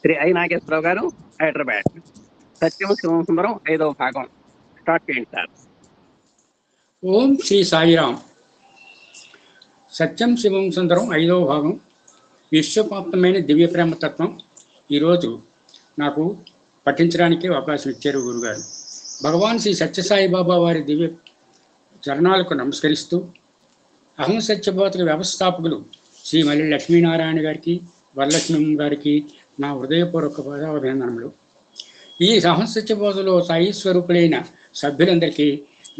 Shri I Nageswararao గారు, హైదరాబాద్. సత్యం శివం సుందరం 5వ భాగం స్టార్ట్ చేయండి సార్. ఓం శ్రీ సాయిరాం. సత్యం శివం సుందరం 5వ భాగం, విశ్వవ్యాప్తమైన దివ్య ప్రేమ తత్వం. ఈరోజు నాకు పఠించడానికి అవకాశం ఇచ్చారు గురుగారు. భగవాన్ శ్రీ సత్యసాయిబాబా వారి దివ్య చరణాలకు నమస్కరిస్తూ, అహం సత్యబోధక వ్యవస్థాపకులు శ్రీ మల్లి లక్ష్మీనారాయణ గారికి, వరలక్ష్మి గారికి నా హృదయపూర్వక పాదాభివందనములు. ఈ అహం సత్యబోధలో సాయి స్వరూపులైన సభ్యులందరికీ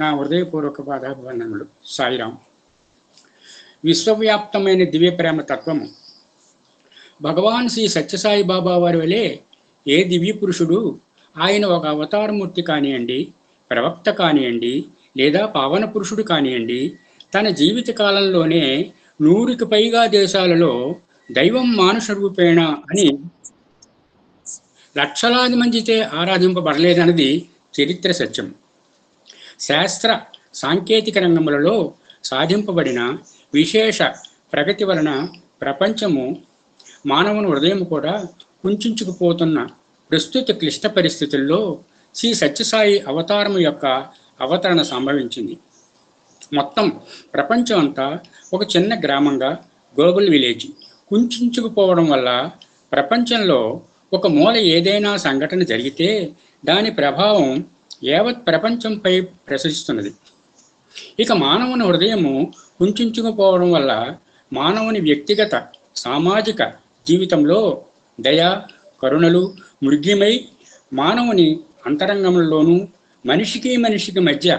నా హృదయపూర్వక పాదాభివందనములు. సాయిరాం. విశ్వవ్యాప్తమైన దివ్య ప్రేమ తత్వము. భగవాన్ శ్రీ సత్యసాయి బాబా వారి వలె ఏ దివ్య పురుషుడు, ఆయన ఒక అవతారమూర్తి కానివ్వండి, ప్రవక్త కానివ్వండి, లేదా పావన పురుషుడు కానివ్వండి, తన జీవిత కాలంలోనే 100కి పైగా దేశాలలో దైవం మానుష రూపేణ అని లక్షలాది మందితే ఆరాధింపబడలేదన్నది చరిత్ర సత్యం. శాస్త్ర సాంకేతిక రంగములలో సాధింపబడిన విశేష ప్రగతి వలన ప్రపంచము, మానవుని హృదయం కూడా కుంచుకుపోతున్న ప్రస్తుత క్లిష్ట పరిస్థితుల్లో శ్రీ సత్యసాయి అవతారం యొక్క అవతరణ సంభవించింది. మొత్తం ప్రపంచం అంతా ఒక చిన్న గ్రామంగా, గ్లోబల్ విలేజ్ కుంచుకుపోవడం వల్ల ప్రపంచంలో ఒక మూల ఏదైనా సంఘటన జరిగితే దాని ప్రభావం యావత్ ప్రపంచంపై ప్రసరిస్తున్నది. ఇక మానవుని హృదయము కుంచుకుపోవడం వల్ల మానవుని వ్యక్తిగత సామాజిక జీవితంలో దయ, కరుణలు మృగ్యమై మానవుని అంతరంగంలోనూ మనిషికి మనిషికి మధ్య,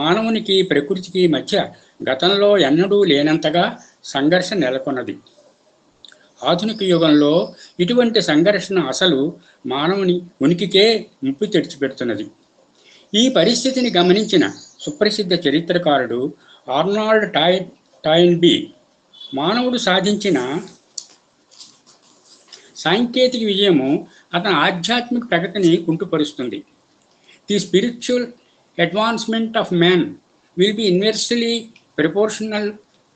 మానవునికి ప్రకృతికి మధ్య గతంలో ఎన్నడూ లేనంతగా సంఘర్షణ నెలకొన్నది. ఆధునిక యుగంలో ఇటువంటి సంఘర్షణ అసలు మానవుని ఉనికికే ముప్పు తెచ్చిపెడుతున్నది. ఈ పరిస్థితిని గమనించిన సుప్రసిద్ధ చరిత్రకారుడు ఆర్నాల్డ్ టాయిన్బీ మానవుడు సాధించిన సాంకేతిక విజయము అతని ఆధ్యాత్మిక ప్రగతిని కుంటుపరుస్తుంది. The spiritual advancement of man will be inversely proportional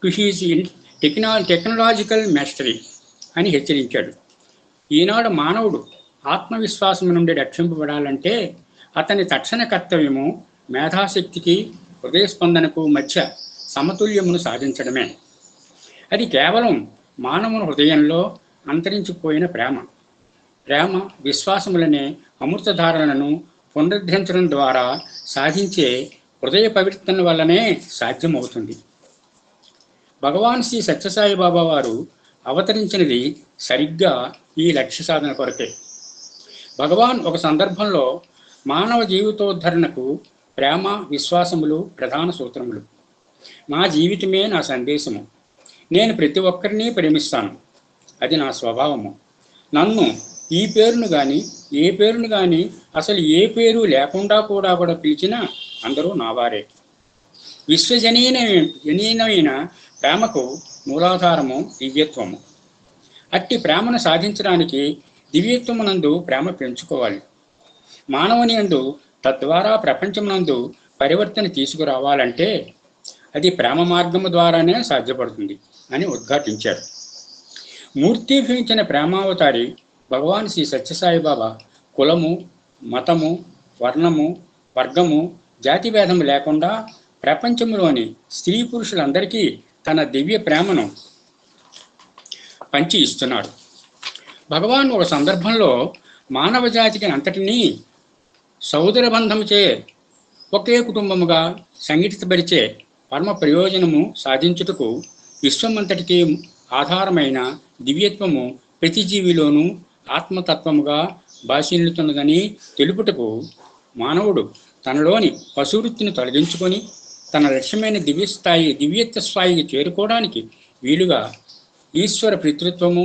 to his technological mastery అని హెచ్చరించాడు. ఈనాడు మానవుడు ఆత్మవిశ్వాసం నుండి రక్షింపబడాలంటే అతని తక్షణ కర్తవ్యము మేధాశక్తికి, హృదయస్పందనకు మధ్య సమతుల్యమును సాధించడమే. అది కేవలం మానవుని హృదయంలో అంతరించిపోయిన ప్రేమ విశ్వాసములనే అమృతధారణను పునరుద్ధరించడం ద్వారా సాధించే హృదయ పవిత్రత వల్లనే సాధ్యమవుతుంది. భగవాన్ శ్రీ సత్యసాయి బాబా వారు అవతరించినది సరిగ్గా ఈ లక్ష్య సాధన కొరకే. భగవాన్ ఒక సందర్భంలో మానవ జీవితోద్ధరణకు ప్రేమ విశ్వాసములు ప్రధాన సూత్రములు. నా జీవితమే నా సందేశము. నేను ప్రతి ఒక్కరిని ప్రేమిస్తాను. అది నా స్వభావము. నన్ను ఈ పేరును కానీ, ఏ పేరును కానీ, అసలు ఏ పేరు లేకుండా కూడా పిలిచినా అందరూ నావారే. విశ్వజనీయమైన ప్రేమకు మూలాధారము దివ్యత్వము. అట్టి ప్రేమను సాధించడానికి దివ్యత్వమునందు ప్రేమ పెంచుకోవాలి. మానవుని యందు, తద్వారా ప్రపంచమునందు పరివర్తన తీసుకురావాలంటే అది ప్రేమ మార్గము ద్వారానే సాధ్యపడుతుంది అని ఉద్ఘాటించారు. మూర్తిభవించిన ప్రేమావతారి భగవాన్ శ్రీ సత్యసాయి బాబా కులము, మతము, వర్ణము, వర్గము, జాతిభేదము లేకుండా ప్రపంచంలోని స్త్రీ పురుషులందరికీ తన దివ్య ప్రేమను పంచి ఇస్తున్నాడు. భగవాన్ ఒక సందర్భంలో మానవ జాతికి అంతటినీ సోదర బంధముచే ఒకే కుటుంబముగా సంఘటితపరిచే పరమ ప్రయోజనము సాధించుటకు విశ్వమంతటికి ఆధారమైన దివ్యత్వము ప్రతి జీవిలోనూ ఆత్మతత్వముగా భాషిల్లుతున్నదని తెలుపుటకు మానవుడు తనలోని పశువృత్తిని తొలగించుకొని తన లక్ష్యమైన దివ్యత్వ స్థాయికి చేరుకోవడానికి వీలుగా ఈశ్వర పితృత్వము,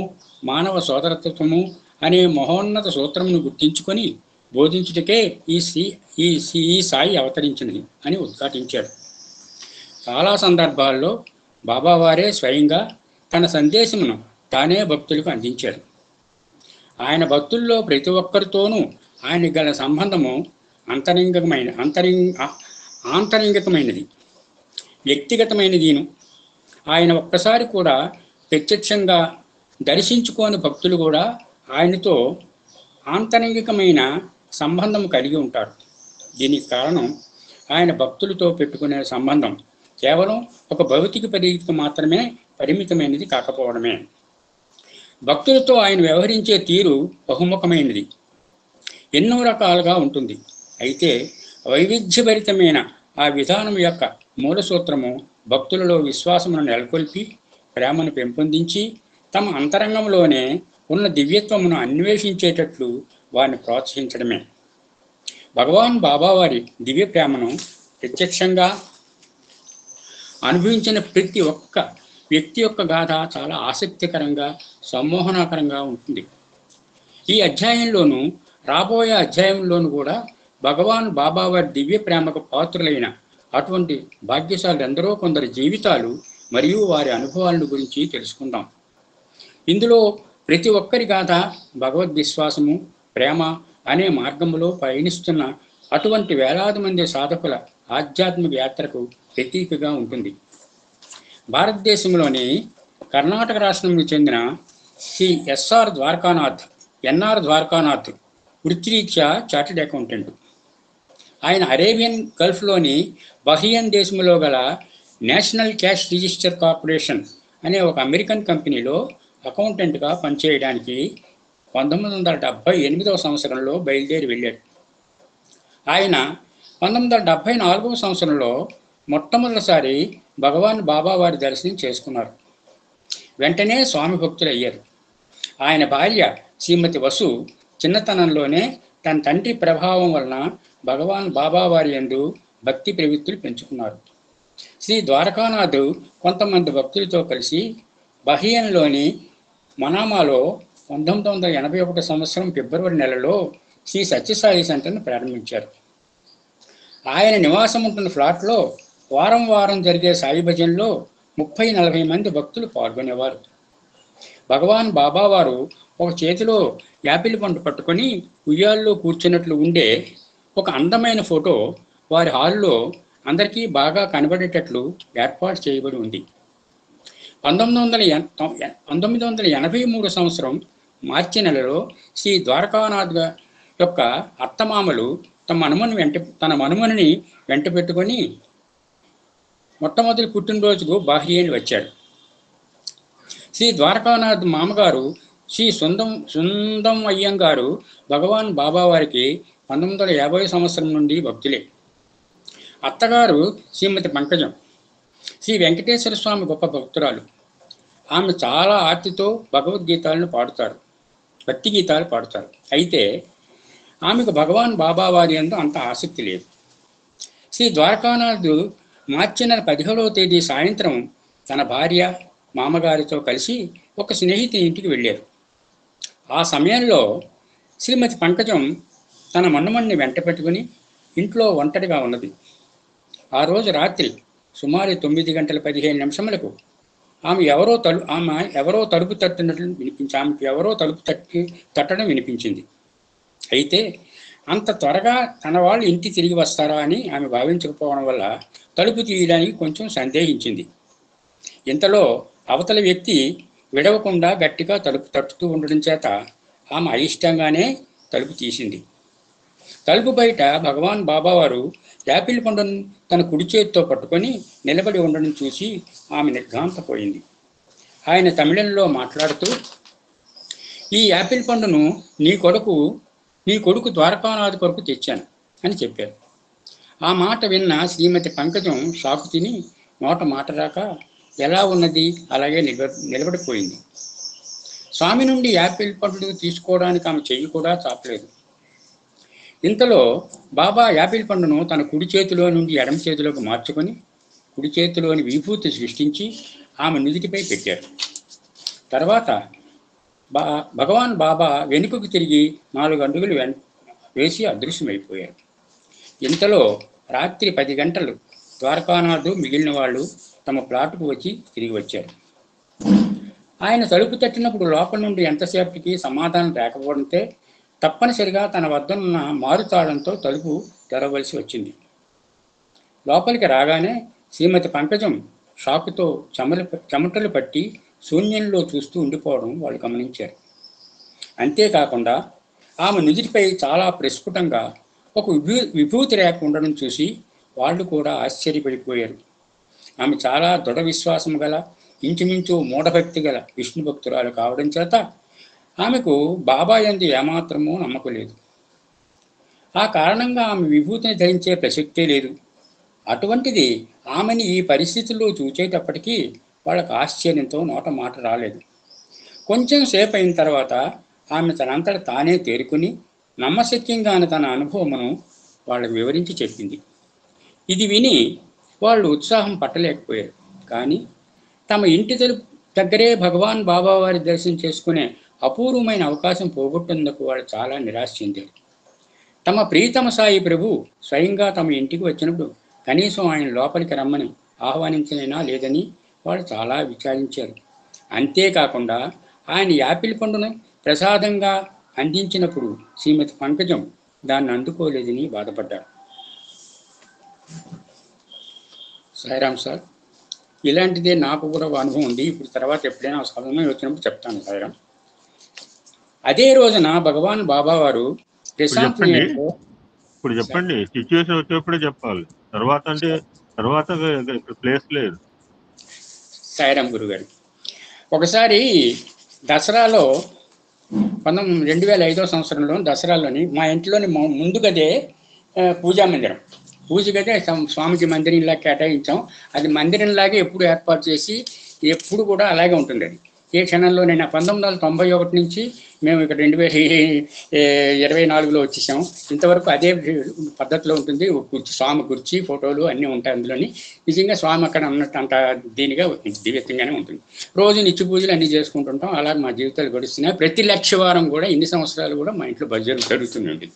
మానవ సోదరత్వము అనే మహోన్నత సూత్రమును గుర్తించుకొని బోధించుటకే ఈ సాయి అవతరించినది అని ఉద్ఘాటించాడు. చాలా సందర్భాల్లో బాబావారే స్వయంగా తన సందేశమును తానే భక్తులకు అందించాడు. ఆయన భక్తుల్లో ప్రతి ఒక్కరితోనూ ఆయన గల సంబంధము ఆంతరింగికమైనది, వ్యక్తిగతమైనదిను. ఆయన ఒక్కసారి కూడా ప్రత్యక్షంగా దర్శించుకోని భక్తులు కూడా ఆయనతో ఆంతరంగికమైన సంబంధం కలిగి ఉంటారు. దీనికి కారణం ఆయన భక్తులతో పెట్టుకునే సంబంధం కేవలం ఒక భౌతిక పరిధికి మాత్రమే పరిమితమైనది కాకపోవడమే. భక్తులతో ఆయన వ్యవహరించే తీరు బహుముఖమైనది, ఎన్నో రకాలుగా ఉంటుంది. అయితే వైవిధ్యభరితమైన ఆ విధానం యొక్క మూల సూత్రము భక్తులలో విశ్వాసమును నెలకొల్పి ప్రేమను పెంపొందించి తమ అంతరంగంలోనే ఉన్న దివ్యత్వమును అన్వేషించేటట్లు వారిని ప్రోత్సహించడమే. భగవాన్ బాబావారి దివ్య ప్రేమను ప్రత్యక్షంగా అనుభవించిన ప్రతి ఒక్క వ్యక్తి యొక్క గాథ చాలా ఆసక్తికరంగా సమ్మోహనకరంగా ఉంటుంది. ఈ అధ్యాయంలోనూ రాబోయే అధ్యాయంలోనూ కూడా భగవాన్ బాబావారి దివ్య ప్రేమకు పాత్రులైన అటువంటి భాగ్యశాలు ఎందరో కొందరి జీవితాలు మరియు వారి అనుభవాలను గురించి తెలుసుకుందాం. ఇందులో ప్రతి ఒక్కరి గాథ భగవద్ విశ్వాసము, ప్రేమ అనే మార్గంలో పయనిస్తున్న అటువంటి వేలాది మంది సాధకుల ఆధ్యాత్మిక యాత్రకు ప్రతీకగా ఉంటుంది. భారతదేశంలోని కర్ణాటక రాష్ట్రానికి చెందిన శ్రీ ఎన్ఆర్ ద్వారకానాథ్ వృత్తిరీత్యా చార్టెడ్ అకౌంటెంట్. ఆయన అరేబియన్ గల్ఫ్లోని బహ్రియన్ దేశంలో గల నేషనల్ క్యాష్ రిజిస్టర్ కార్పొరేషన్ అనే ఒక అమెరికన్ కంపెనీలో అకౌంటెంట్గా పనిచేయడానికి 1978వ సంవత్సరంలో బయలుదేరి వెళ్ళాడు. ఆయన 1974వ సంవత్సరంలో మొట్టమొదటిసారి భగవాన్ బాబా వారి దర్శనం చేసుకున్నారు. వెంటనే స్వామి భక్తులు అయ్యారు. ఆయన భార్య శ్రీమతి వసు చిన్నతనంలోనే తన తండ్రి ప్రభావం వలన భగవాన్ బాబా వారి యందు భక్తి ప్రవృత్తులు పెంచుకున్నారు. శ్రీ ద్వారకానాథ్ కొంతమంది భక్తులతో కలిసి బహ్రియన్లోని మనామాలో 1981 సంవత్సరం ఫిబ్రవరి నెలలో శ్రీ సత్యసాయి సెంటర్ను ప్రారంభించారు. ఆయన నివాసం ఉంటున్న ఫ్లాట్లో వారం వారం జరిగే సాయి భజనలో 30-40 మంది భక్తులు పాల్గొనేవారు. భగవాన్ బాబా వారు ఒక చేతిలో యాపిల్ పండు పట్టుకొని ఉయ్యాల్లో కూర్చున్నట్లు ఉండే ఒక అందమైన ఫోటో వారి హాల్లో అందరికీ బాగా కనబడేటట్లు ఏర్పాటు చేయబడి ఉంది. 1983 సంవత్సరం మార్చి నెలలో శ్రీ ద్వారకానాథ్ యొక్క అత్తమామలు తన మనుమని వెంట పెట్టుకొని మొట్టమొదటి పుట్టినరోజుకు బహ్రియన్ వచ్చాడు. శ్రీ ద్వారకానాథ్ మామగారు శ్రీ సుందం అయ్యంగారు భగవాన్ బాబా వారికి 1950 సంవత్సరం నుండి భక్తులే. అత్తగారు శ్రీమతి పంకజం శ్రీ వెంకటేశ్వర స్వామి గొప్ప భక్తురాలు. ఆమె చాలా ఆర్తితో భగవద్గీతాలను పాడుతారు, భక్తి గీతాలు పాడుతారు. అయితే ఆమెకు భగవాన్ బాబా వారి యందు అంత ఆసక్తి లేదు. శ్రీ ద్వారకానాథ్ మార్చి నెల 17వ తేదీ సాయంత్రం తన భార్య మామగారితో కలిసి ఒక స్నేహితుని ఇంటికి వెళ్ళారు. ఆ సమయంలో శ్రీమతి పంకజం తన మన్నుమణ్ణి వెంట పెట్టుకుని ఇంట్లో ఒంటరిగా ఉన్నది. ఆ రోజు రాత్రి సుమారు 9:15 ఆమె ఎవరో తలుపు తట్టినట్లు తట్టడం వినిపించింది. అయితే అంత త్వరగా తన వాళ్ళు ఇంటికి తిరిగి వస్తారా అని ఆమె భావించకపోవడం వల్ల తలుపు తీయడానికి కొంచెం సందేహించింది. ఇంతలో అవతల వ్యక్తి విడవకుండా గట్టిగా తలుపు తట్టుతూ ఉండడం చేత ఆమె అయిష్టంగానే తలుపు తీసింది. తలుపు బయట భగవాన్ బాబావారు యాపిల్ పండును తన కుడి చేతితో పట్టుకొని నిలబడి ఉండడం చూసి ఆమె నిర్ఘాంతపోయింది. ఆయన తమిళంలో మాట్లాడుతూ, ఈ యాపిల్ పండును నీ కొడుకు ద్వారకానాథ్ కొరకు తెచ్చాను అని చెప్పారు. ఆ మాట విన్న శ్రీమతి పంకజం షాకు తిని మాట రాక ఎలా ఉన్నది అలాగే నిలబడిపోయింది. స్వామి నుండి యాపిల్ పండు తీసుకోవడానికి ఆమె చెయ్యి కూడా చాపలేదు. ఇంతలో బాబా యాపిల్ పండును తన కుడి చేతిలో నుండి ఎడమ చేతిలోకి మార్చుకొని కుడి చేతిలోని విభూతి సృష్టించి ఆమె నుదిటిపై పెట్టారు. తర్వాత భగవాన్ బాబా వెనుకకు తిరిగి 4 అడుగులు వేసి అదృశ్యమైపోయారు. ఇంతలో రాత్రి 10 గంటలు ద్వారకానాథ్ మిగిలిన వాళ్ళు తమ ప్లాటుకు వచ్చి తిరిగి వచ్చారు. ఆయన తలుపు తట్టినప్పుడు లోపల నుండి ఎంతసేపటికి సమాధానం లేకపోవడంతో తప్పనిసరిగా తన వద్దనున్న మారుతాళంతో తలుపు తెరవలసి వచ్చింది. లోపలికి రాగానే శ్రీమతి పంకజం షాకుతో చెమటలు పట్టి శూన్యంలో చూస్తూ ఉండిపోవడం వాళ్ళు గమనించారు. అంతేకాకుండా ఆమె నుదిటిపై చాలా ప్రస్ఫుటంగా ఒక విభూతి రేఖ ఉండడం చూసి వాళ్ళు కూడా ఆశ్చర్యపడిపోయారు. ఆమె చాలా దృఢ విశ్వాసం గల, ఇంచుమించు మూఢభక్తి గల విష్ణు భక్తురాలు కావడం చేత ఆమెకు బాబా యందు ఏమాత్రమూ నమ్మకం లేదు. ఆ కారణంగా ఆమె విభూతిని ధరించే ప్రసక్తే లేదు. అటువంటిది ఆమెని ఈ పరిస్థితుల్లో చూచేటప్పటికీ వాళ్ళకు ఆశ్చర్యంతో నోట మాట రాలేదు. కొంచెం సేపు అయిన తర్వాత ఆమె తనంతట తానే తేరుకుని నమ్మశక్యంగానే తన అనుభవమును వాళ్ళకు వివరించి చెప్పింది. ఇది విని వాళ్ళు ఉత్సాహం పట్టలేకపోయారు. కానీ తమ ఇంటి దగ్గరే భగవాన్ బాబా వారి దర్శనం చేసుకునే అపూర్వమైన అవకాశం పోగొట్టేందుకు వాళ్ళు చాలా నిరాశ చెందారు. తమ ప్రియతమ సాయి ప్రభు స్వయంగా తమ ఇంటికి వచ్చినప్పుడు కనీసం ఆయన లోపలికి రమ్మని ఆహ్వానించలేనా లేదని వాళ్ళు చాలా విచారించారు. అంతేకాకుండా ఆయన యాపిల్ పండును ప్రసాదంగా అందించినప్పుడు శ్రీమతి పంకజం దాన్ని అందుకోలేదని బాధపడ్డారు. సాయిరామ్ సార్, ఇలాంటిదే నాకు కూడా అనుభవం ఉంది. ఇప్పుడు తర్వాత ఎప్పుడైనా సమయం వచ్చినప్పుడు చెప్తాను సాయిరామ్. అదే రోజున భగవాన్ బాబా వారు ఇప్పుడు చెప్పండి, సిచ్యువేషన్ వచ్చేప్పుడే చెప్పాలి, తర్వాత ప్లేస్ లేదు. సాయిరామ్ గురుగారు, ఒకసారి దసరాలో 2005 సంవత్సరంలో దసరాలోని మా ఇంట్లోని ముందు గదే పూజా మందిరం, పూజ గదే స్వామికి మందిరంలా కేటాయించాం. అది మందిరంలాగే ఎప్పుడు ఏర్పాటు చేసి ఎప్పుడు కూడా అలాగే ఉంటుంది. అది ఏ క్షణంలో నేను 1991 నుంచి మేము ఇక్కడ 2024లో వచ్చేసాము. ఇంతవరకు అదే పద్ధతిలో ఉంటుంది. స్వామి కుర్చీ, ఫోటోలు అన్నీ ఉంటాయి అందులోని. నిజంగా స్వామి అక్కడ ఉన్నట్టు అంత దీనిగా దివ్యంగానే ఉంటుంది. రోజు నిత్య పూజలు అన్నీ చేసుకుంటుంటాం. అలా మా జీవితాలు గడుస్తున్నాయి. ప్రతి లక్షవారం కూడా ఇన్ని సంవత్సరాలు కూడా మా ఇంట్లో భజనలు జరుగుతుంది.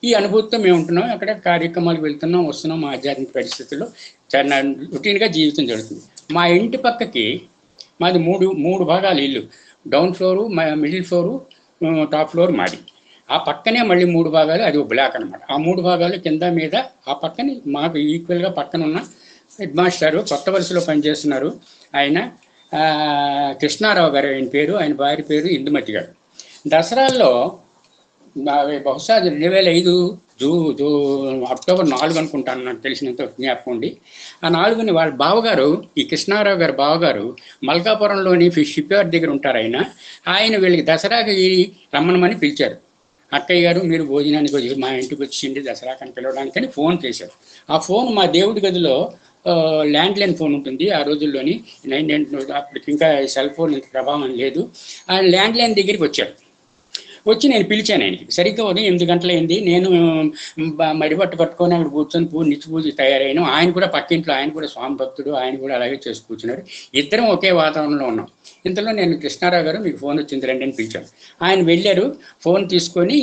ఈ అనుభూతితో మేము ఉంటున్నాం. అక్కడ కార్యక్రమాలకు వెళ్తున్నాం, వస్తున్నాం. మా ఆధ్యాత్మిక పరిస్థితుల్లో చాలా రొటీన్గా జీవితం జరుగుతుంది. మా ఇంటి పక్కకి మాది మూడు భాగాలు ఇల్లు. Down floor, middle floor, top floor మాది. ఆ పక్కనే మళ్ళీ 3 భాగాలు, అది బ్లాక్ అనమాట. ఆ 3 భాగాలు కింద మీద ఆ పక్కని మాకు ఈక్వల్గా పక్కన ఉన్న హెడ్ మాస్టారు కొత్త వలసలో పనిచేస్తున్నారు. ఆయన కృష్ణారావు గారు ఆయన పేరు, ఆయన భార్య పేరు ఇందుమతి గారు. దసరాల్లో బహుశా 2005 అక్టోబర్ 4 అనుకుంటాను, నాకు తెలిసినంత జ్ఞాపకం ఉంది. ఆ 4ని వాళ్ళ బావగారు, ఈ కృష్ణారావు గారు బావగారు మల్కాపురంలోని షిప్ యార్డ్ దగ్గర ఉంటారు. ఆయన వీళ్ళకి దసరాకి రమ్మనమని పిలిచారు. అక్కయ్య గారు మీరు భోజనానికి వచ్చి మా ఇంటికి వచ్చిండి దసరాకని పిలవడానికని ఫోన్ చేశారు. ఆ ఫోన్ మా దేవుడి గదిలో ల్యాండ్లైన్ ఫోన్ ఉంటుంది ఆ రోజుల్లోని. అప్పటికి ఇంకా సెల్ ఫోన్ ఇంత ప్రభావం లేదు. ఆ ల్యాండ్లైన్ దగ్గరికి వచ్చి నేను పిలిచాను ఆయనకి. సరిగ్గా ఉదయం 8 గంటలైంది. నేను మడిబట్టు కట్టుకొని అక్కడ కూర్చొని నిత్య పూజ తయారైనా. ఆయన కూడా పక్కింట్లో, ఆయన కూడా స్వామి భక్తుడు, ఆయన కూడా అలాగే చేసి కూర్చున్నాడు. ఇద్దరం ఒకే వాతావరణంలో ఉన్నాం. ఇంతలో నేను కృష్ణారావు గారు మీకు ఫోన్ వచ్చింది రండి అని పిలిచాను. ఆయన వెళ్ళారు, ఫోన్ తీసుకొని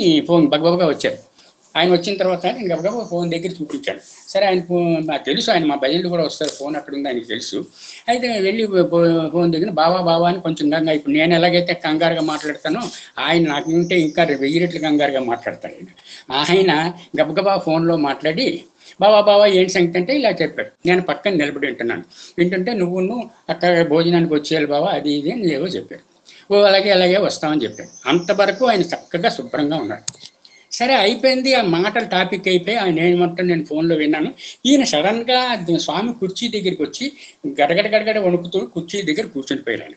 బగబగా వచ్చారు. ఆయన వచ్చిన తర్వాత నేను గబగబా ఫోన్ దగ్గర చూపించాను. సరే, ఆయన నాకు తెలుసు, ఆయన మా భజనలు కూడా వస్తారు, ఫోన్ అక్కడ ఉంది ఆయనకు తెలుసు. అయితే వెళ్ళి ఫోన్ దగ్గర బాబా అని కొంచెం కంగారు. ఇప్పుడు నేను ఎలాగైతే కంగారుగా మాట్లాడతానో ఆయన నాకు ఉంటే ఇంకా 1000 రెట్లు కంగారుగా మాట్లాడతాడు. ఆయన గబగబా ఫోన్లో మాట్లాడి బాబా ఏంటి సంగతి అంటే ఇలా చెప్పాడు. నేను పక్కన నిలబడి వింటుంటే నువ్వు అక్కడ భోజనానికి వచ్చేయాలి బాబా, అది ఇది అని ఏవో చెప్పాడు. అలాగే వస్తామని చెప్పాడు. అంతవరకు ఆయన చక్కగా శుభ్రంగా ఉన్నాడు. సరే, అయిపోయింది. ఆ మాటలు టాపిక్ అయిపోయి ఆయన ఏమంటాడు నేను ఫోన్లో విన్నాను. ఈయన సడన్గా స్వామి కుర్చీ దగ్గరికి వచ్చి గడగడ వణుకుతూ కుర్చీ దగ్గర కూర్చుని పోయాడు. ఆయన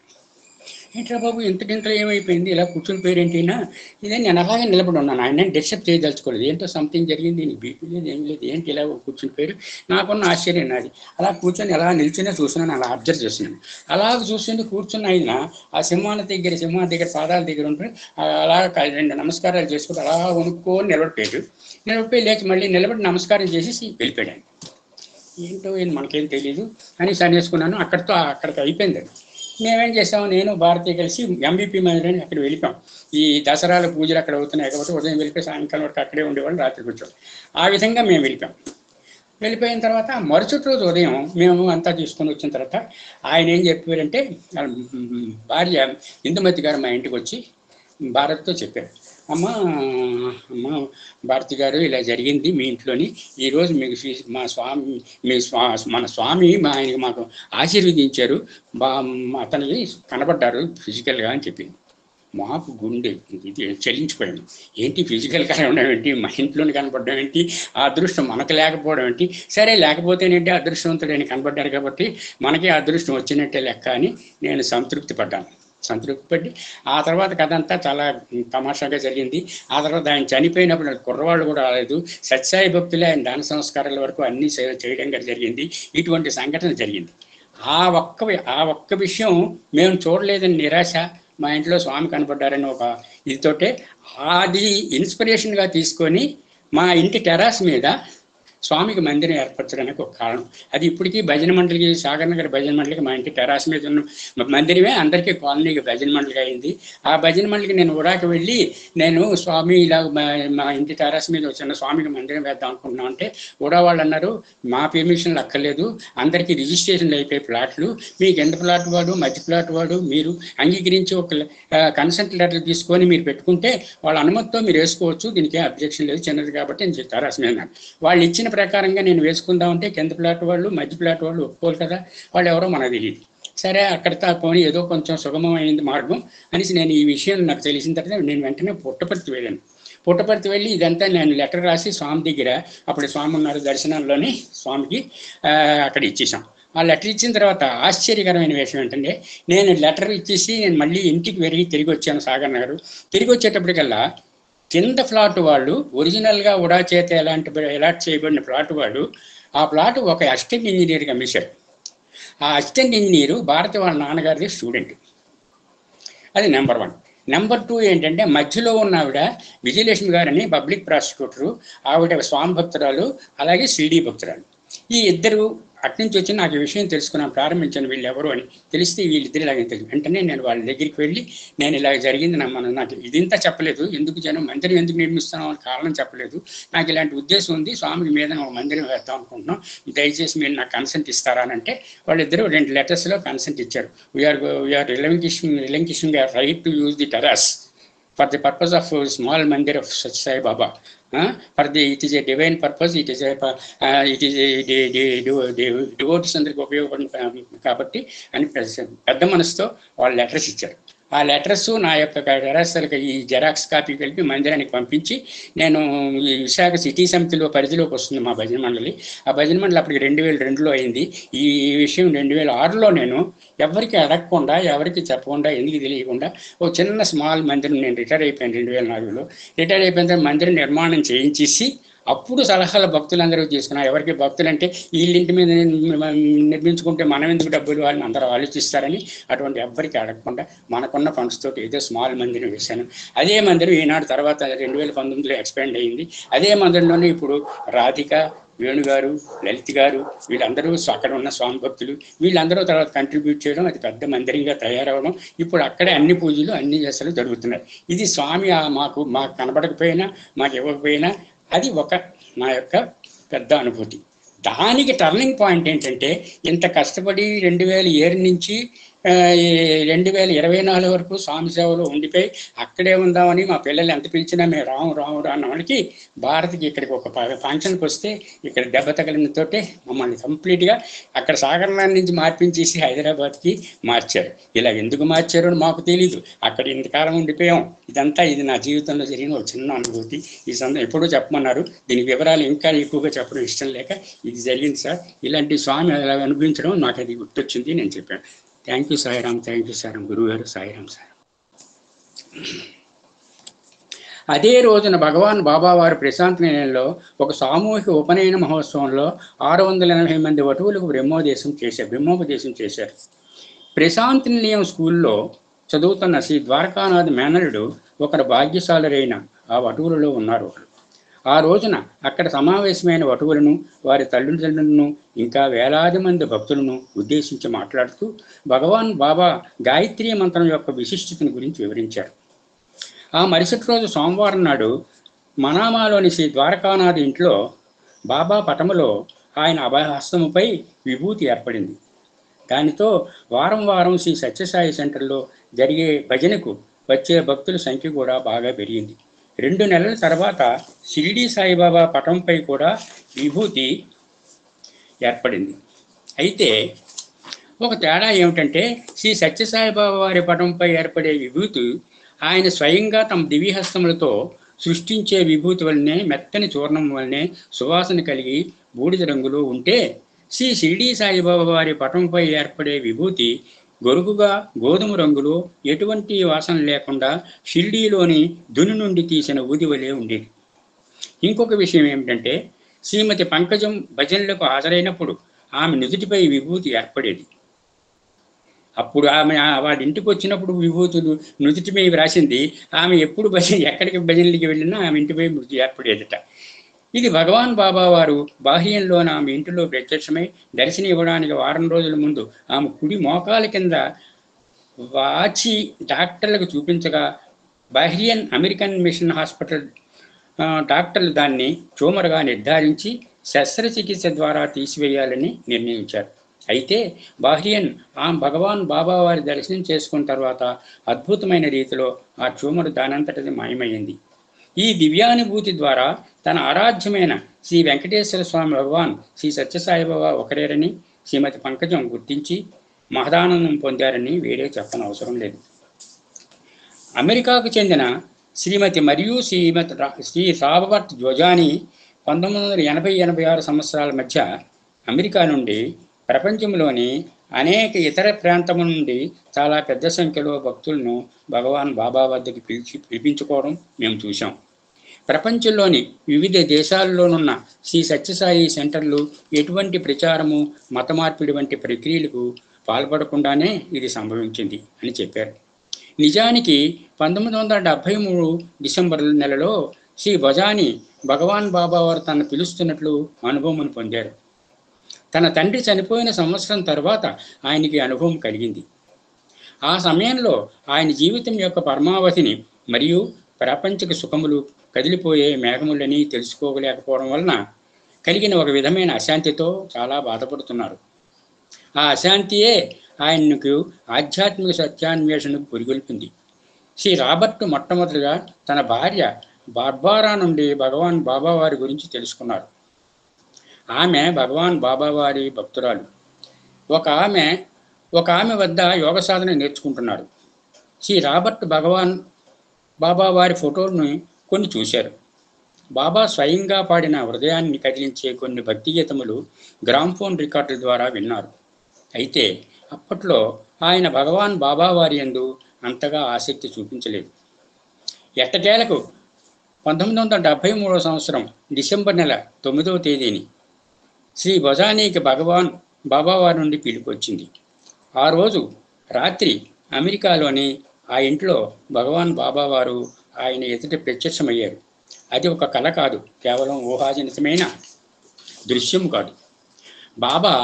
ఏంట్రా బాబు ఇంతకింతలో ఏమైపోయింది, ఇలా కూర్చుని పోయారేంటినా? ఇదే నేను అలాగే నిలబడి ఉన్నాను. ఆయన నేను డిస్టర్బ్ చేయదలుచుకోలేదు. ఏంటో సంథింగ్ జరిగింది, నేను బీపీ లేదు, ఏం లేదు, ఏంటి ఇలా కూర్చుని పోయారు? నాకున్న ఆశ్చర్యం నాది. అలా కూర్చొని ఎలా నిల్చునే చూస్తున్నాను, అలా అబ్జర్వ్ చేస్తున్నాను. అలాగ చూస్తుంటే కూర్చున్న ఆయన ఆ సింహాల దగ్గర పాదాల దగ్గర ఉంటుంది. అలా 2 నమస్కారాలు చేసుకుంటూ అలా వణుక్కొని నిలబడిపోయి లేచి మళ్ళీ నిలబడి నమస్కారం చేసి వెళ్ళిపోయాడు. ఏంటో మనకేం తెలియదు అని సనేసుకున్నాను. అక్కడికి అయిపోయింది. మేమేం చేసాము, నేను భారతి కలిసి ఎంబీపీ మందిరాన్ని అక్కడ వెళ్ళిపోయాం. ఈ దసరాల పూజలు అక్కడ అవుతున్నాయి కాబట్టి ఉదయం వెళ్ళిపోయి సాయంకాలం వరకు అక్కడే ఉండేవాళ్ళు, రాత్రికి వచ్చాం. ఆ విధంగా మేము వెళ్ళిపోయిన తర్వాత మరుసటి రోజు ఉదయం మేము అంతా తీసుకొని వచ్చిన తర్వాత ఆయన ఏం చెప్పారంటే, భార్య ఇందుమతి గారు మా ఇంటికి వచ్చి భారత్తో చెప్పారు, అమ్మ భారతి గారు ఇలా జరిగింది మీ ఇంట్లోని. ఈరోజు మీకు మన స్వామి ఆయనకి మాకు ఆశీర్వదించారు, అతనికి కనబడ్డారు ఫిజికల్గా అని చెప్పింది. మాకు గుండె ఇది చెల్లించిపోయాను. ఏంటి ఫిజికల్ కనబడడం ఏంటి, మా ఇంట్లోనే కనపడడం ఏంటి, ఆ అదృష్టం మనకు లేకపోవడం ఏంటి, సరే లేకపోతేనేంటి అదృష్టవంతుడని కనబడ్డారు కాబట్టి మనకి అదృష్టం వచ్చినట్టే లెక్క అని నేను సంతృప్తి పడ్డాను. సంతృప్తి పడి ఆ తర్వాత కథ అంతా చాలా తమాషాగా జరిగింది. ఆ తర్వాత ఆయన చనిపోయినప్పుడు కుర్రవాళ్ళు కూడా రాలేదు. సత్యసాయి భక్తులే ఆయన దాన సంస్కారాల వరకు అన్ని చేయడం జరిగింది. ఇటువంటి సంఘటన జరిగింది. ఆ ఒక్క విషయం మేము చూడలేదని నిరాశ, మా ఇంట్లో స్వామి కనపడ్డారని ఒక ఇదితోటే అది ఇన్స్పిరేషన్గా తీసుకొని మా ఇంటి టెరాస్ మీద స్వామికి మందిరం ఏర్పరచడానికి ఒక కారణం. అది ఇప్పటికీ భజన మండలికి, సాగర్ నగర్ భజన మండలికి మా ఇంటి టెరాస్ మీద ఉన్న మందిరమే అందరికీ కాలనీకి భజన మండలిగా అయింది. ఆ భజన మండలికి నేను ఉడాకి వెళ్ళి నేను స్వామి ఇలా మా ఇంటి టెరాస్ మీద వచ్చిన స్వామికి మందిరం వేద్దాం అనుకుంటున్నాం అంటే ఉడా వాళ్ళు అన్నారు, మా పర్మిషన్లు అక్కర్లేదు, అందరికీ రిజిస్ట్రేషన్లు అయిపోయి ప్లాట్లు, మీకు ఎంత ప్లాట్ వాడు మధ్య ప్లాట్ వాడు మీరు అంగీకరించి ఒక కన్సెంట్ లెటర్ తీసుకొని మీరు పెట్టుకుంటే వాళ్ళ అనుమతితో మీరు వేసుకోవచ్చు, దీనికి అబ్జెక్షన్ లేదు, చిన్నది కాబట్టి నేను టెరాస్ మీద వాళ్ళు ఇచ్చిన ప్రకారంగా నేను వేసుకుందామంటే కింద ప్లాట్ వాళ్ళు మధ్య ప్లాట్ వాళ్ళు ఒప్పుకోరు కదా, వాళ్ళు ఎవరో మనకు తెలియదు. సరే అక్కడితో పోనీ ఏదో కొంచెం సుగమమైంది మార్గం అనేసి నేను ఈ విషయం నాకు తెలిసిన తర్వాత నేను వెంటనే పుట్టపర్తి వెళ్ళాను. పుట్టపర్తి వెళ్ళి ఇదంతా నేను లెటర్ రాసి స్వామి దగ్గర, అప్పుడు స్వామి ఉన్నారు దర్శనంలోని, స్వామికి అక్కడ ఇచ్చేసాం. ఆ లెటర్ ఇచ్చిన తర్వాత ఆశ్చర్యకరమైన విషయం ఏంటంటే నేను లెటర్ ఇచ్చేసి నేను మళ్ళీ ఇంటికి తిరిగి వచ్చాను సాగర్ నగర్. తిరిగి వచ్చేటప్పటికల్లా కింద ఫ్లాట్ వాళ్ళు ఒరిజినల్గా ఉడా చేత అలాట్ చేయబడిన ఫ్లాట్ వాడు ఆ ప్లాట్ ఒక అసిస్టెంట్ ఇంజనీర్కి అమ్మేశారు. ఆ అసిస్టెంట్ ఇంజనీరు భారతి వాళ్ళ నాన్నగారిది స్టూడెంట్. అది నెంబర్ 1. నెంబర్ 2 ఏంటంటే మధ్యలో ఉన్న ఆవిడ విజయలక్ష్మి గారని పబ్లిక్ ప్రాసిక్యూటరు, ఆవిడ స్వామి భక్తురాలు, అలాగే సిడి భక్తురాలు. ఈ ఇద్దరు అట్నుంచి వచ్చి నాకు ఈ విషయం తెలుసుకున్నాను, ప్రారంభించాను వీళ్ళు ఎవరు అని. తెలిస్తే వీళ్ళిద్దరు ఇలాగే తెలియదు. వెంటనే నేను వాళ్ళ దగ్గరికి వెళ్ళి నేను ఇలా జరిగింది నాకు ఇదింతా చెప్పలేదు, ఎందుకు జనం మందిరం ఎందుకు నిర్మిస్తున్నాం అని కారణం చెప్పలేదు, నాకు ఇలాంటి ఉద్దేశం ఉంది, స్వామి మీద ఒక మందిరం వేద్దాం అనుకుంటున్నాం, దయచేసి మీరు నాకు కన్సెంట్ ఇస్తారా అని అంటే వాళ్ళిద్దరూ 2 లెటర్స్లో కన్సెంట్ ఇచ్చారు. We're relinquishing right to use the terrace for the purpose of small mandir of Sathya Sai Baba. It is a divine purpose. It is devotees అందరికి ఉపయోగపడిన కాబట్టి అని పెద్ద మనసుతో వాళ్ళు లెటర్స్ ఇచ్చారు. ఆ లెటర్స్ నా యొక్క టెరాస్లకి ఈ జెరాక్స్ కాపీ కలిపి మందిరానికి పంపించి నేను ఈ విశాఖ సిటీ సమితిలో పరిధిలోకి వస్తుంది మా భజన మండలి. ఆ భజన మండలి అప్పటికి 2002లో అయింది. ఈ విషయం 2006లో నేను ఎవరికి అడగకుండా ఎవరికి చెప్పకుండా ఎందుకు తెలియకుండా ఓ చిన్న స్మాల్ మందిరం, నేను రిటైర్ అయిపోయాను 2004లో. రిటైర్ అయిపోయిన తర్వాత మందిరం నిర్మాణం చేయించేసి అప్పుడు సలహాల భక్తులందరూ తీసుకున్నా. ఎవరికి భక్తులు అంటే వీళ్ళింటి మీద నిర్మించుకుంటే మనం ఎందుకు డబ్బులు వాళ్ళని అందరూ ఆలోచిస్తారని అటువంటి ఎవ్వరికి అడగకుండా మనకున్న ఫండ్స్ తోటి ఏదో స్మాల్ మందిరం వేశాను. అదే మందిరం ఈనాడు తర్వాత 2019లో ఎక్స్పాండ్ అయ్యింది. అదే మందిరంలోనే ఇప్పుడు రాధిక, వేణుగారు, లలిత్ గారు వీళ్ళందరూ అక్కడ ఉన్న స్వామి భక్తులు వీళ్ళందరూ తర్వాత కంట్రిబ్యూట్ చేయడం, అది పెద్ద మందిరంగా తయారవడం, ఇప్పుడు అక్కడే అన్ని పూజలు అన్ని చేసలు జరుగుతున్నాయి. ఇది స్వామి మాకు కనబడకపోయినా మాకు ఇవ్వకపోయినా అది ఒక నా యొక్క పెద్ద అనుభూతి. దానికి టర్నింగ్ పాయింట్ ఏంటంటే ఇంత కష్టపడి 2007 నుంచి 2024 వరకు స్వామి సేవలో ఉండిపోయి అక్కడే ఉందామని మా పిల్లలు ఎంత పిలిచినా మేము రాము అన్న వాళ్ళకి భారత్కి ఇక్కడికి ఒక ఫంక్షన్కి వస్తే ఇక్కడ దెబ్బ తగిలినతోటే మమ్మల్ని కంప్లీట్గా అక్కడ సాగర్లాండ్ నుంచి మార్పించేసి హైదరాబాద్కి మార్చారు. ఇలా ఎందుకు మార్చారో మాకు తెలీదు. అక్కడ ఇంతకాలం ఉండిపోయాం. ఇది నా జీవితంలో జరిగిన ఒక చిన్న అనుభూతి. ఈ సందర్భం ఎప్పుడూ చెప్పమన్నారు, దీని వివరాలు ఇంకా ఎక్కువగా చెప్పడం ఇష్టం లేక ఇది జరిగింది సార్. ఇలాంటి స్వామి అలా అనుభవించడం నాకు అది గుర్తొచ్చింది, నేను చెప్పాను. Thank you Sairam, thank you sir గురువు గారు, సాయిరామ్ సార్. అదే రోజున భగవాన్ బాబా వారు ప్రశాంత్ నిలయంలో ఒక సామూహిక ఉపనయన మహోత్సవంలో 680 మంది వటువులకు బ్రహ్మోపదేశం చేశారు. ప్రశాంత్ నిలయం స్కూల్లో చదువుతున్న శ్రీ ద్వారకానాథ్ మేనరుడు ఒకరు భాగ్యశాలురైన ఆ వటువులలో ఉన్నారు. ఆ రోజున అక్కడ సమావేశమైన వటువులను, వారి తల్లిదండ్రులను, ఇంకా వేలాది మంది భక్తులను ఉద్దేశించి మాట్లాడుతూ భగవాన్ బాబా గాయత్రీ మంత్రం యొక్క విశిష్టతను గురించి వివరించారు. ఆ మరుసటి రోజు సోమవారం నాడు మనామాలోని శ్రీ ద్వారకానాథ్ ఇంట్లో బాబా పటములో ఆయన అభయహస్తముపై విభూతి ఏర్పడింది. దానితో వారం శ్రీ సత్యసాయి సెంటర్లో జరిగే భజనకు వచ్చే భక్తుల సంఖ్య కూడా బాగా పెరిగింది. 2 నెలల తర్వాత షిరిడి సాయిబాబా పటంపై కూడా విభూతి ఏర్పడింది. అయితే ఒక తేడా ఏమిటంటే శ్రీ సత్యసాయిబాబా వారి పటంపై ఏర్పడే విభూతి ఆయన స్వయంగా తమ దివ్యహస్తములతో సృష్టించే విభూతి వలనే, మెత్తని చూర్ణం వలనే సువాసన కలిగి బూడిద రంగులో ఉంటే, శ్రీ షిరిడీ సాయిబాబా వారి పటంపై ఏర్పడే విభూతి గొరుగుగా గోధుమ రంగులో ఎటువంటి వాసన లేకుండా షిరిడీలోని దుని నుండి తీసిన ఊది వలె ఉండేది. ఇంకొక విషయం ఏమిటంటే, శ్రీమతి పంకజం భజనలకు హాజరైనప్పుడు ఆమె నుదుటిపై విభూతి ఏర్పడేది. అప్పుడు ఆమె వాళ్ళ ఇంటికి వచ్చినప్పుడు విభూతులు నుదుటిపై రాసింది. ఆమె ఎప్పుడు ఎక్కడికి భజనలకి వెళ్ళినా ఆమె ఇంటిపై మృతి ఏర్పడేదట. ఇది భగవాన్ బాబా వారు బాహ్యంలోన ఆమె ఇంటిలో ప్రత్యక్షమై దర్శనం ఇవ్వడానికి వారం రోజుల ముందు ఆమె కుడి మోకాల కింద వాచి డాక్టర్లకు చూపించగా, బహ్రియన్ అమెరికన్ మిషన్ హాస్పిటల్ డాక్టర్లు దాన్ని ట్యూమర్గా నిర్ధారించి శస్త్రచికిత్స ద్వారా తీసివేయాలని నిర్ణయించారు. అయితే బహ్రియన్ భగవాన్ బాబా వారి దర్శనం చేసుకున్న తర్వాత అద్భుతమైన రీతిలో ఆ ట్యూమర్ దానంతటిది మాయమైంది. ఈ దివ్యానుభూతి ద్వారా తన ఆరాధ్యమైన శ్రీ వెంకటేశ్వర స్వామి భగవాన్ శ్రీ సత్యసాయిబాబా ఒకరేరని శ్రీమతి పంకజం గుర్తించి మహదానందం పొందారని వేరే చెప్పనవసరం లేదు. అమెరికాకు చెందిన శ్రీమతి మరియు శ్రీ రాబర్ట్ జోజాని 1980-86 సంవత్సరాల మధ్య అమెరికా నుండి ప్రపంచంలోని అనేక ఇతర ప్రాంతముల నుండి చాలా పెద్ద సంఖ్యలో భక్తులను భగవాన్ బాబా వద్దకు పిలిపించుకోవడం మేము చూసాం. ప్రపంచంలోని వివిధ దేశాల్లోనున్న శ్రీ సత్యసాయి సెంటర్లు ఎటువంటి ప్రచారము, మత మార్పిడి వంటి ప్రక్రియలకు పాల్పడకుండానే ఇది సంభవించింది అని చెప్పారు. నిజానికి 1973 డిసెంబర్ నెలలో శ్రీ భజాని భగవాన్ బాబా వారు తను పిలుస్తున్నట్లు అనుభవం పొందారు. తన తండ్రి చనిపోయిన సంవత్సరం తర్వాత ఆయనకి అనుభవం కలిగింది. ఆ సమయంలో ఆయన జీవితం యొక్క పరమావధిని మరియు ప్రాపంచిక సుఖములు కదిలిపోయే మేఘములని తెలుసుకోలేకపోవడం వలన కలిగిన ఒక విధమైన అశాంతితో చాలా బాధపడుతున్నారు. ఆ అశాంతియే ఆయనకు ఆధ్యాత్మిక సత్యాన్వేషణకు పురిగొల్పింది. శ్రీ రాబర్ట్ మొట్టమొదటిగా తన భార్య బార్బారా నుండి భగవాన్ బాబా వారి గురించి తెలుసుకున్నారు. ఆమె భగవాన్ బాబా వారి భక్తురాలు. ఒక ఆమె వద్ద యోగ సాధన నేర్చుకుంటున్నారు. శ్రీ రాబర్ట్ భగవాన్ బాబా వారి ఫోటోలను కొన్ని చూశారు. బాబా స్వయంగా పాడిన హృదయాన్ని కదిలించే కొన్ని భక్తి గీతములు గ్రామ్ఫోన్ రికార్డుల ద్వారా విన్నారు. అయితే అప్పట్లో ఆయన భగవాన్ బాబా వారి యందు అంతగా ఆసక్తి చూపించలేదు. ఎట్టకేలకు 1973 సంవత్సరం డిసెంబర్ నెల 9వ తేదీని శ్రీ భజానీకి భగవాన్ బాబా వారి నుండి పిలుపు వచ్చింది. ఆ రోజు రాత్రి అమెరికాలోని ఆ ఇంట్లో భగవాన్ బాబా వారు ఆయన ఎదుట ప్రత్యక్షమయ్యారు. అది ఒక కళ కాదు, కేవలం ఊహాజనితమైన దృశ్యం కాదు. బాబా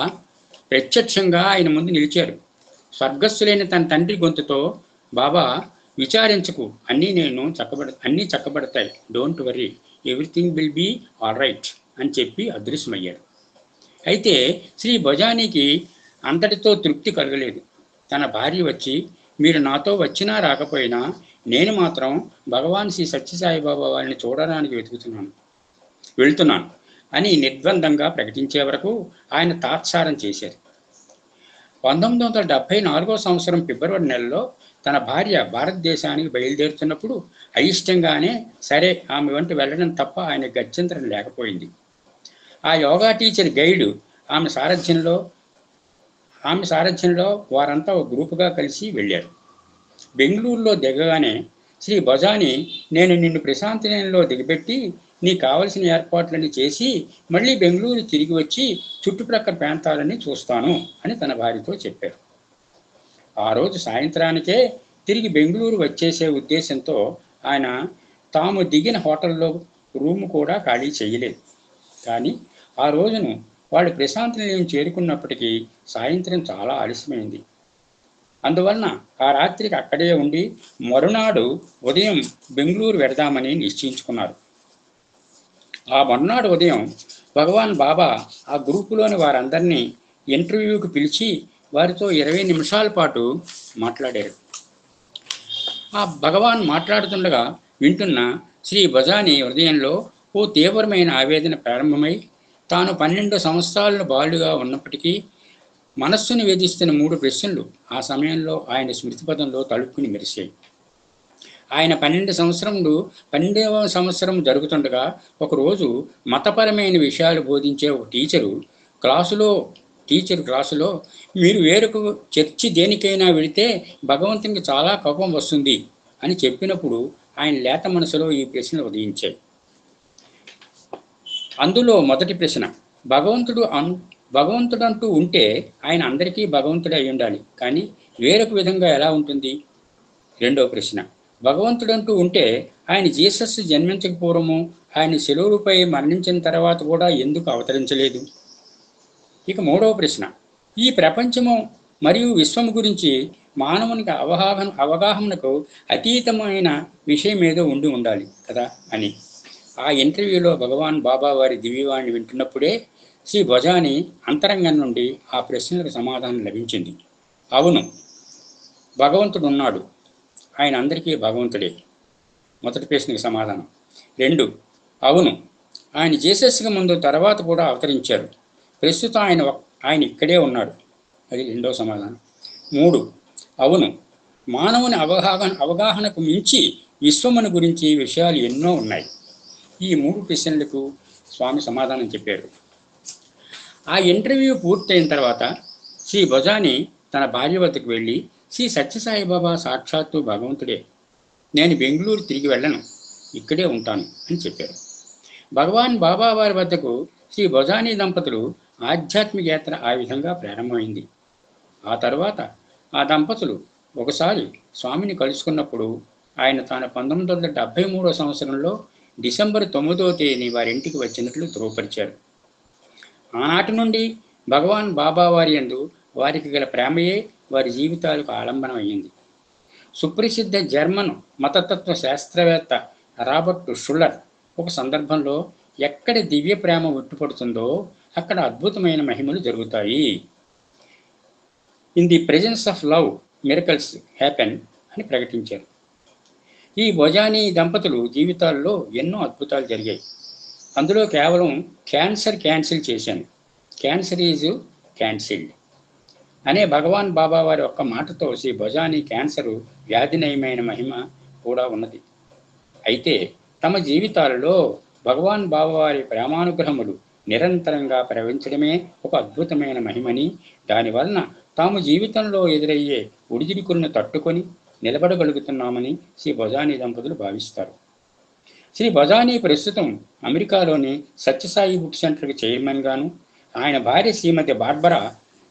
ప్రత్యక్షంగా ఆయన ముందు నిలిచారు. స్వర్గస్థులైన తన తండ్రి గొంతుతో, బాబా విచారించకు, అన్నీ చక్కబడతాయి, don't worry, everything will be all right అని చెప్పి అదృశ్యమయ్యారు. అయితే శ్రీ భజానీకి అంతటితో తృప్తి కలగలేదు. తన భార్య వచ్చి, మీరు నాతో వచ్చినా రాకపోయినా నేను మాత్రం భగవాన్ శ్రీ సత్యసాయిబాబా వారిని చూడడానికి వెళ్తున్నాను అని నిర్బంధంగా ప్రకటించే వరకు ఆయన తాత్సారం చేశారు. 1974 సంవత్సరం ఫిబ్రవరి నెలలో తన భార్య భారతదేశానికి బయలుదేరుతున్నప్పుడు అయిష్టంగానే సరే ఆమె వెంట వెళ్ళడం తప్ప ఆయన గత్యంతరం లేకపోయింది. ఆ యోగా టీచర్ గైడ్ ఆమె సారథ్యంలో వారంతా ఒక గ్రూపుగా కలిసి వెళ్ళారు. బెంగళూరులో దిగగానే శ్రీ భజాని, నేను నిన్ను ప్రశాంతిలో దిగబెట్టి నీకు కావలసిన ఏర్పాట్లన్నీ చేసి మళ్ళీ బెంగళూరు తిరిగి వచ్చి చుట్టుప్రక్కల ప్రాంతాలని చూస్తాను అని తన భార్యతో చెప్పారు. ఆ రోజు సాయంత్రానికే తిరిగి బెంగళూరు వచ్చేసే ఉద్దేశంతో ఆయన తాము దిగిన హోటల్లో రూము కూడా ఖాళీ చేయలేదు. కానీ ఆ రోజును వాళ్ళు ప్రశాంతి నిలయం చేరుకున్నప్పటికీ సాయంత్రం చాలా ఆలస్యమైంది. అందువలన ఆ రాత్రికి అక్కడే ఉండి మరునాడు ఉదయం బెంగళూరు వెడదామని నిశ్చయించుకున్నారు. ఆ మరునాడు ఉదయం భగవాన్ బాబా ఆ గ్రూపులోని వారందరినీ ఇంటర్వ్యూకి పిలిచి వారితో 20 నిమిషాల పాటు మాట్లాడారు. ఆ భగవాన్ మాట్లాడుతుండగా వింటున్న శ్రీ భజాని హృదయంలో ఓ తీవ్రమైన ఆవేదన ప్రారంభమై, తాను 12 సంవత్సరాల బాలుగా ఉన్నప్పటికీ మనస్సును వేధిస్తున్న 3 ప్రశ్నలు ఆ సమయంలో ఆయన స్మృతిపథంలో తలుపుకుని మెరిశాయి. ఆయన 12వ సంవత్సరం జరుగుతుండగా ఒకరోజు మతపరమైన విషయాలు బోధించే ఒక టీచరు క్లాసులో మీరు వేరొక చర్చి దేనికైనా వెళితే భగవంతునికి చాలా కోపం వస్తుంది అని చెప్పినప్పుడు ఆయన లేత మనసులో ఈ ప్రశ్నలు ఉదయించాయి. అందులో మొదటి ప్రశ్న, భగవంతుడంటూ ఉంటే ఆయన అందరికీ భగవంతుడే అయి ఉండాలి, కానీ వేరొక విధంగా ఎలా ఉంటుంది? రెండో ప్రశ్న, భగవంతుడంటూ ఉంటే ఆయన జీసస్ జన్మించక పూర్వము ఆయన శిలువపై మరణించిన తర్వాత కూడా ఎందుకు అవతరించలేదు? ఇక మూడవ ప్రశ్న, ఈ ప్రపంచము మరియు విశ్వము గురించి మానవునికి అవగాహనకు అతీతమైన విషయం ఏదో ఉండాలి కదా అని. ఆ ఇంటర్వ్యూలో భగవాన్ బాబా వారి దివ్యవాణి వింటున్నప్పుడే శ్రీ భజాని అంతరంగం నుండి ఆ ప్రశ్నలకు సమాధానం లభించింది. అవును, భగవంతుడు ఉన్నాడు, ఆయన అందరికీ భగవంతుడే. మొదటి ప్రశ్నకు సమాధానం. 2, అవును, ఆయన జీసస్కి ముందు తర్వాత కూడా అవతరించారు, ప్రస్తుతం ఆయన ఇక్కడే ఉన్నాడు, అది రెండో సమాధానం. 3, అవును, మానవుని అవగాహనకు మించి విశ్వమును గురించి విషయాలు ఎన్నో ఉన్నాయి. ఈ 3 ప్రశ్నలకు స్వామి సమాధానం చెప్పారు. ఆ ఇంటర్వ్యూ పూర్తయిన తర్వాత శ్రీ భజాని తన భార్య వద్దకు వెళ్ళి, శ్రీ సత్యసాయిబాబా సాక్షాత్తు భగవంతుడే, నేను బెంగళూరు తిరిగి వెళ్ళను, ఇక్కడే ఉంటాను అని చెప్పారు. భగవాన్ బాబా వారి వద్దకు శ్రీ భజాని దంపతులు ఆధ్యాత్మిక యాత్ర ఆ విధంగా ప్రారంభమైంది. ఆ తర్వాత ఆ దంపతులు ఒకసారి స్వామిని కలుసుకున్నప్పుడు ఆయన తాను 1973 సంవత్సరంలో డిసెంబర్ 9వ తేదీని వారింటికి వచ్చినట్లు ధృవపరిచారు. ఆనాటి నుండి భగవాన్ బాబా వారి యందు వారికి గల ప్రేమయే వారి జీవితాలకు ఆలంబనం అయ్యింది. సుప్రసిద్ధ జర్మన్ మతతత్వ శాస్త్రవేత్త రాబర్ట్ షుల్లర్ ఒక సందర్భంలో ఎక్కడ దివ్య ప్రేమ ఉట్టుపడుతుందో అక్కడ అద్భుతమైన మహిమలు జరుగుతాయి. In the presence of love miracles happen అని ప్రకటించారు. ఈ భజాని దంపతులు జీవితాల్లో ఎన్నో అద్భుతాలు జరిగాయి. అందులో కేవలం క్యాన్సిల్ చేశాను, క్యాన్సర్ ఈజ్ క్యాన్సిల్డ్ అనే భగవాన్ బాబా వారి ఒక్క మాటతో శ్రీ భజాని క్యాన్సరు వ్యాధి నయమైన మహిమ కూడా ఉన్నది. అయితే తమ జీవితాలలో భగవాన్ బాబా వారి ప్రేమానుగ్రహములు నిరంతరంగా ప్రవహించడమే ఒక అద్భుతమైన మహిమని, దానివలన తాము జీవితంలో ఎదురయ్యే ఒడిదుడుకులను తట్టుకొని నిలబడగలుగుతున్నామని శ్రీ భజాని దంపతులు భావిస్తారు. శ్రీ భజాని ప్రస్తుతం అమెరికాలోని సత్యసాయి బుక్ సెంటర్కి చైర్మన్ గాను, ఆయన భార్య శ్రీమతి బార్బరా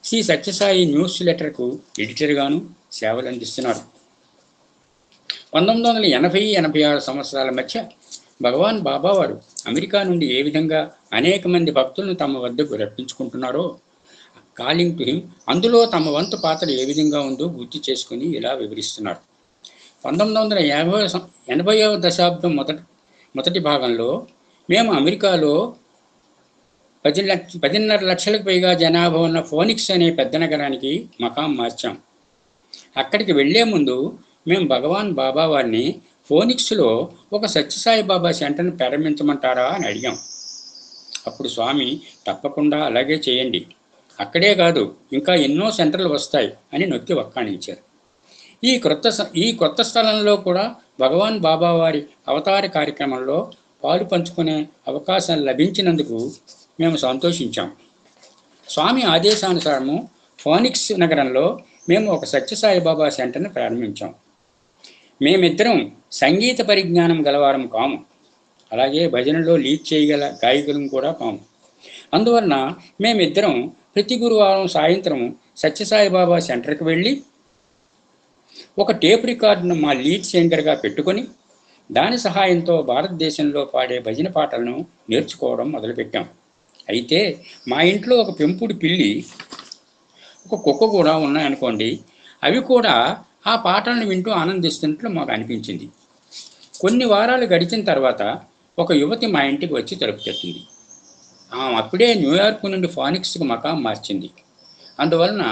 శ్రీ సత్యసాయి న్యూస్ లెటర్కు ఎడిటర్ గాను సేవలు అందిస్తున్నారు. 1980-86 సంవత్సరాల మధ్య భగవాన్ బాబా వారు అమెరికా నుండి ఏ విధంగా అనేక మంది భక్తులను తమ వద్దకు రప్పించుకుంటున్నారో, కాలింగ్ టు హిమ్, అందులో తమ వంతు పాత్ర ఏ విధంగా ఉందో గుర్తు చేసుకుని ఇలా వివరిస్తున్నారు. 1980వ దశాబ్దం మొదటి భాగంలో మేము అమెరికాలో 10.5 లక్షలకు పైగా జనాభా ఉన్న ఫోనిక్స్ అనే పెద్ద నగరానికి మకాం మార్చాం. అక్కడికి వెళ్లే ముందు మేము భగవాన్ బాబా వారిని ఫోనిక్స్లో ఒక సత్యసాయి బాబా సెంటర్ని ప్రారంభించమంటారా అని అడిగాం. అప్పుడు స్వామి తప్పకుండా అలాగే చేయండి, అక్కడే కాదు ఇంకా ఎన్నో సెంటర్లు వస్తాయి అని నొక్కి వక్కాణించారు. ఈ కొత్త స్థలంలో కూడా భగవాన్ బాబా వారి అవతార కార్యక్రమంలో పాలు పంచుకునే అవకాశం లభించినందుకు మేము సంతోషించాం. స్వామి ఆదేశానుసారము ఫోనిక్స్ నగరంలో మేము ఒక సత్యసాయి బాబా సెంటర్ని ప్రారంభించాం. మేమిద్దరం సంగీత పరిజ్ఞానం గలవారం కాము, అలాగే భజనలో లీడ్ చేయగల గాయకులం కూడా కాము. అందువలన మేమిద్దరం ప్రతి గురువారం సాయంత్రం సత్యసాయి బాబా సెంటర్కి వెళ్ళి ఒక టేప్ రికార్డును మా లీడ్ సింగర్గా పెట్టుకొని దాని సహాయంతో భారతదేశంలో పాడే భజన పాటలను నేర్చుకోవడం మొదలుపెట్టాం. అయితే మా ఇంట్లో ఒక పెంపుడు పిల్లి, ఒక కుక్క కూడా ఉన్నాయనుకోండి, అవి కూడా ఆ పాటలను వింటూ ఆనందిస్తున్నట్లు మాకు అనిపించింది. కొన్ని వారాలు గడిచిన తర్వాత ఒక యువతి మా ఇంటికి వచ్చి తలుపు తట్టింది. ఆమె అప్పుడే న్యూయార్క్ నుండి ఫోనిక్స్కి మకాం మార్చింది. అందువలన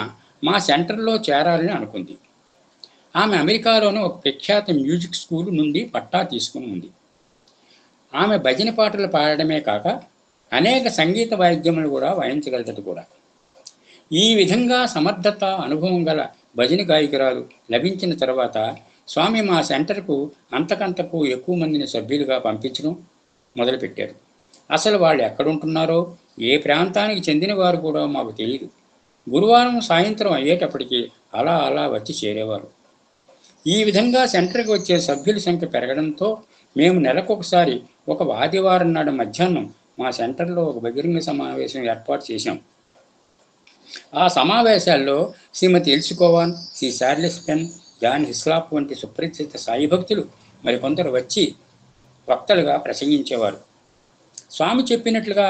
మా సెంటర్లో చేరాలని అనుకుంది. ఆమె అమెరికాలోని ఒక ప్రఖ్యాత మ్యూజిక్ స్కూల్ నుండి పట్టా తీసుకుని ఉంది. ఆమె భజన పాటలు పాడడమే కాక అనేక సంగీత వాయిద్యములు కూడా వాయించగలదు కూడా. ఈ విధంగా సమర్థత, అనుభవం గల భజన గాయకురాలు లభించిన తర్వాత స్వామి మా సెంటర్కు అంతకంతకు ఎక్కువ మందిని సభ్యులుగా పంపించడం మొదలుపెట్టారు. అసలు వాళ్ళు ఎక్కడుంటున్నారో, ఏ ప్రాంతానికి చెందిన వారు కూడా మాకు తెలియదు. గురువారం సాయంత్రం అయ్యేటప్పటికి అలా అలా వచ్చి చేరేవారు. ఈ విధంగా సెంటర్కి వచ్చే సభ్యుల సంఖ్య పెరగడంతో మేము నెలకొకసారి ఒక ఆదివారం నాడు మధ్యాహ్నం మా సెంటర్లో ఒక బహిరంగ సమావేశం ఏర్పాటు చేశాం. ఆ సమావేశాల్లో Srimati Elsie Cowan, Sri Charles Penn, John Hislop వంటి సుప్రసిద్ధ సాయి భక్తులు మరికొందరు వచ్చి వక్తలుగా ప్రసంగించేవారు. స్వామి చెప్పినట్లుగా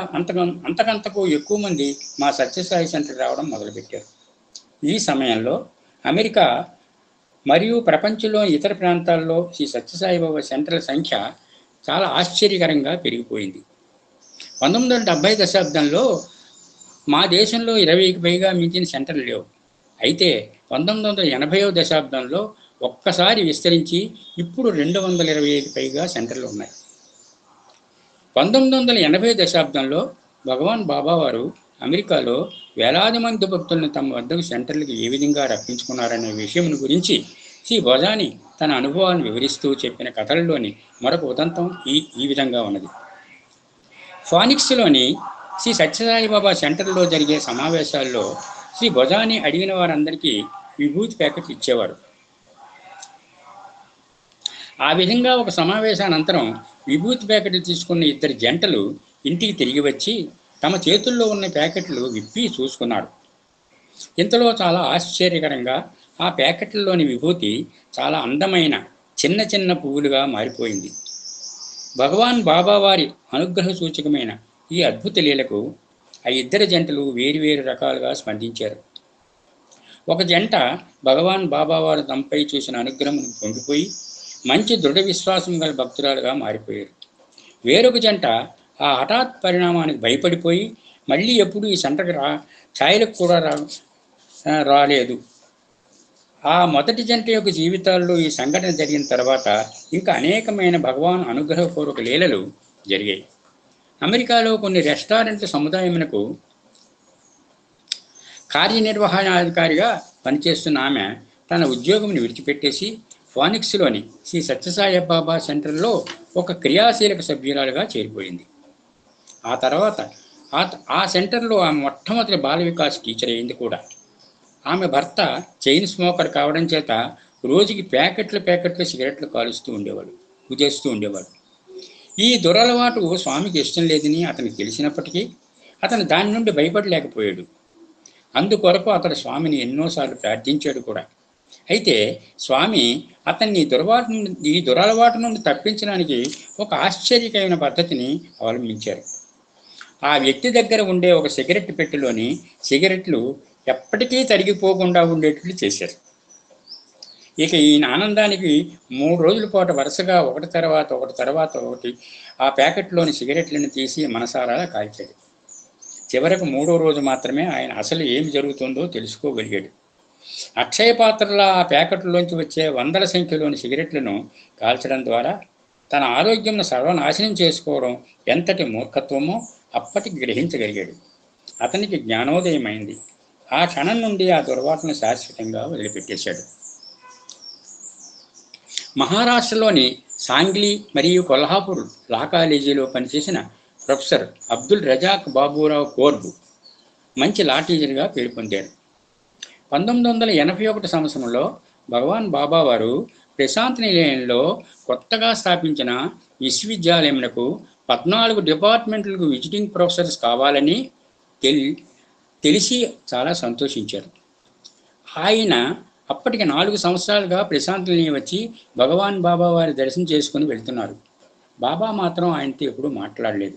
అంతకంతకు ఎక్కువ మంది మా సత్యసాయి సెంటర్ రావడం మొదలుపెట్టారు. ఈ సమయంలో అమెరికా మరియు ప్రపంచంలోని ఇతర ప్రాంతాల్లో శ్రీ సత్యసాయిబాబా సెంటర్ల సంఖ్య చాలా ఆశ్చర్యకరంగా పెరిగిపోయింది. 1970 దశాబ్దంలో మా దేశంలో 20కి పైగా మించిన సెంటర్లు లేవు. అయితే 1980వ దశాబ్దంలో ఒక్కసారి విస్తరించి ఇప్పుడు 225కి పైగా సెంటర్లు ఉన్నాయి. 1980 దశాబ్దంలో భగవాన్ బాబా వారు అమెరికాలో వేలాది మంది భక్తులను తమ వద్దకు సెంటర్లకు ఏ విధంగా రప్పించుకున్నారనే విషయం గురించి శ్రీ భోజాని తన అనుభవాన్ని వివరిస్తూ చెప్పిన కథల్లోని మరొక ఉదంతం ఈ విధంగా ఉన్నది. ఫానిక్స్లోని శ్రీ సత్యసాయిబాబా సెంటర్లో జరిగే సమావేశాల్లో శ్రీ భోజాని అడిగిన వారందరికీ విభూతి ప్యాకెట్లు ఇచ్చేవారు. ఆ విధంగా ఒక సమావేశానంతరం విభూతి ప్యాకెట్లు తీసుకున్న ఇద్దరు జంటలు ఇంటికి తిరిగి వచ్చి తమ చేతుల్లో ఉన్న ప్యాకెట్లు విప్పి చూసుకున్నారు. ఇంతలో చాలా ఆశ్చర్యకరంగా ఆ ప్యాకెట్లలోని విభూతి చాలా అందమైన చిన్న చిన్న పువ్వులుగా మారిపోయింది. భగవాన్ బాబా వారి అనుగ్రహ సూచకమైన ఈ అద్భుత లీలకు ఆ ఇద్దరు జంటలు వేరువేరు రకాలుగా స్పందించారు. ఒక జంట భగవాన్ బాబా వారు తమపై చూసిన అనుగ్రహం పొంగిపోయి మంచి దృఢ విశ్వాసం గల భక్తురాలుగా మారిపోయారు. వేరొక జంట ఆ హఠాత్ పరిణామానికి భయపడిపోయి మళ్ళీ ఎప్పుడు ఈ సెంటర్కి ఛాయలకు కూడా రాలేదు. ఆ మొదటి జంట యొక్క జీవితాల్లో ఈ సంఘటన జరిగిన తర్వాత ఇంకా అనేకమైన భగవాన్ అనుగ్రహపూర్వక లీలలు జరిగాయి. అమెరికాలో కొన్ని రెస్టారెంట్ల సముదాయమునకు కార్యనిర్వహణాధికారిగా పనిచేస్తున్న ఆమె తన ఉద్యోగంని విడిచిపెట్టేసి ఫానిక్స్లోని శ్రీ సత్యసాయి బాబా సెంటర్లో ఒక క్రియాశీలక సభ్యురాలుగా చేరిపోయింది. ఆ తర్వాత ఆ సెంటర్లో ఆమె మొట్టమొదటి బాల వికాస్ టీచర్ అయింది కూడా. ఆమె భర్త చైన్ స్మోకర్ కావడం చేత రోజుకి ప్యాకెట్లు సిగరెట్లు ఉజేస్తూ ఉండేవాడు. ఈ దురలవాటు స్వామికి ఇష్టం లేదని అతనికి తెలిసినప్పటికీ అతను దాని నుండి భయపడలేకపోయాడు. అందుకొరకు అతడు స్వామిని ఎన్నోసార్లు ప్రార్థించాడు కూడా. అయితే స్వామి అతన్ని ఈ దురలవాటు నుండి తప్పించడానికి ఒక ఆశ్చర్యకరమైన పద్ధతిని అవలంబించారు. ఆ వ్యక్తి దగ్గర ఉండే ఒక సిగరెట్ పెట్టెలోని సిగరెట్లు ఎప్పటికీ తరిగిపోకుండా ఉండేట్లు చేశారు. ఇక ఈయన ఆనందానికి 3 రోజుల పాటు వరుసగా ఒకటి తర్వాత ఒకటి ఆ ప్యాకెట్లోని సిగరెట్లను తీసి మనసారా కాల్చాడు. చివరకు 3వ రోజు మాత్రమే ఆయన అసలు ఏమి జరుగుతుందో తెలుసుకోగలిగాడు. అక్షయ పాత్రలా ఆ ప్యాకెట్లోంచి వచ్చే వందల సంఖ్యలోని సిగరెట్లను కాల్చడం ద్వారా తన ఆరోగ్యంను సర్వనాశనం చేసుకోవడం ఎంతటి మూర్ఖత్వమో అప్పటికి గ్రహించగలిగాడు. అతనికి జ్ఞానోదయమైంది. ఆ క్షణం నుండి ఆ దుర్వాసన శాశ్వతంగా వదిలిపెట్టేశాడు. మహారాష్ట్రలోని సాంగ్లీ మరియు కొల్హాపూర్ లా కాలేజీలో పనిచేసిన ప్రొఫెసర్ అబ్దుల్ రజాక్ బాబురావు కోర్బు మంచి లా టీచర్గా పేరు పొందాడు. 1981 సంవత్సరంలో భగవాన్ బాబా వారు ప్రశాంత్ నిలయంలో కొత్తగా స్థాపించిన విశ్వవిద్యాలయంకు 14 డిపార్ట్మెంట్లకు విజిటింగ్ ప్రొఫెసర్స్ కావాలని తెలిసి చాలా సంతోషించారు. ఆయన అప్పటికి 4 సంవత్సరాలుగా ప్రశాంత్ నిలయం వచ్చి భగవాన్ బాబా వారి దర్శనం చేసుకుని వెళ్తున్నారు. బాబా మాత్రం ఆయనతో ఎప్పుడూ మాట్లాడలేదు.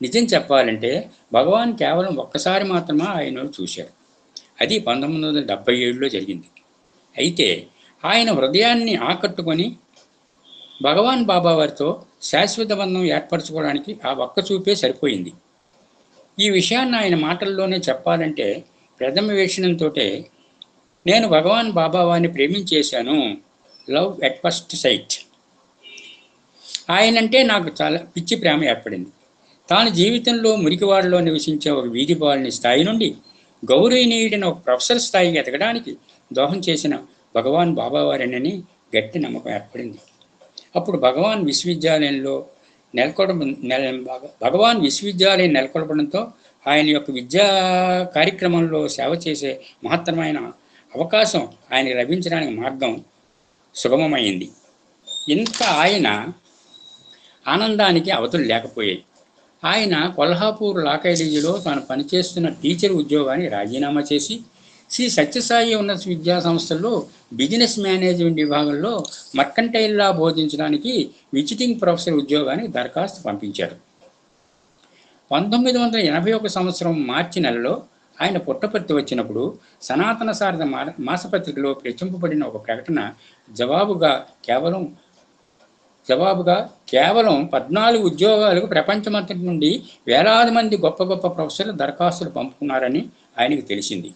నిజం చెప్పాలంటే భగవాన్ కేవలం ఒక్కసారి మాత్రమే ఆయన చూశారు. అది 1977లో జరిగింది. అయితే ఆయన హృదయాన్ని ఆకట్టుకొని భగవాన్ బాబా వారితో శాశ్వత బంధం ఏర్పరచుకోవడానికి ఆ ఒక్క చూపే సరిపోయింది. ఈ విషయాన్ని ఆయన మాటల్లోనే చెప్పాలంటే ప్రథమ వీక్షణంతో నేను భగవాన్ బాబా వారిని ప్రేమించేశాను, లవ్ ఎట్ ఫస్ట్ సైట్. ఆయనంటే నాకు చాలా పిచ్చి ప్రేమ ఏర్పడింది. తాను జీవితంలో మురికివాడలో నివసించే ఒక వీధి బాలుని స్థాయి నుండి గౌరవనీయుడైన ఒక ప్రొఫెసర్ స్థాయికి ఎదగడానికి దోహం చేసిన భగవాన్ బాబా వారిని గట్టి నమ్మకం ఏర్పడింది. అప్పుడు భగవాన్ విశ్వవిద్యాలయం నెలకొల్పడంతో ఆయన యొక్క విద్యా కార్యక్రమంలో సేవ చేసే మహత్తరమైన అవకాశం ఆయన లభించడానికి మార్గం సుగమమైంది. ఇంత ఆయన ఆనందానికి అవధులు లేకపోయాయి. ఆయన కొల్హాపూర్ లా కాలేజీలో తాను పనిచేస్తున్న టీచర్ ఉద్యోగాన్ని రాజీనామా చేసి శ్రీ సత్యసాయి ఉన్నత విద్యా సంస్థల్లో బిజినెస్ మేనేజ్మెంట్ విభాగంలో మర్కంటైల్లా బోధించడానికి విజిటింగ్ ప్రొఫెసర్ ఉద్యోగానికి దరఖాస్తు పంపించారు. 1981 సంవత్సరం మార్చి నెలలో ఆయన పుట్టపర్తి వచ్చినప్పుడు సనాతన సారథ మాసపత్రికలో ప్రచురింపబడిన ఒక ప్రకటన జవాబుగా కేవలం 14 ఉద్యోగాలకు ప్రపంచమంతటి నుండి వేలాది మంది గొప్ప గొప్ప ప్రొఫెసర్లు దరఖాస్తులు పంపుకున్నారని ఆయనకు తెలిసింది.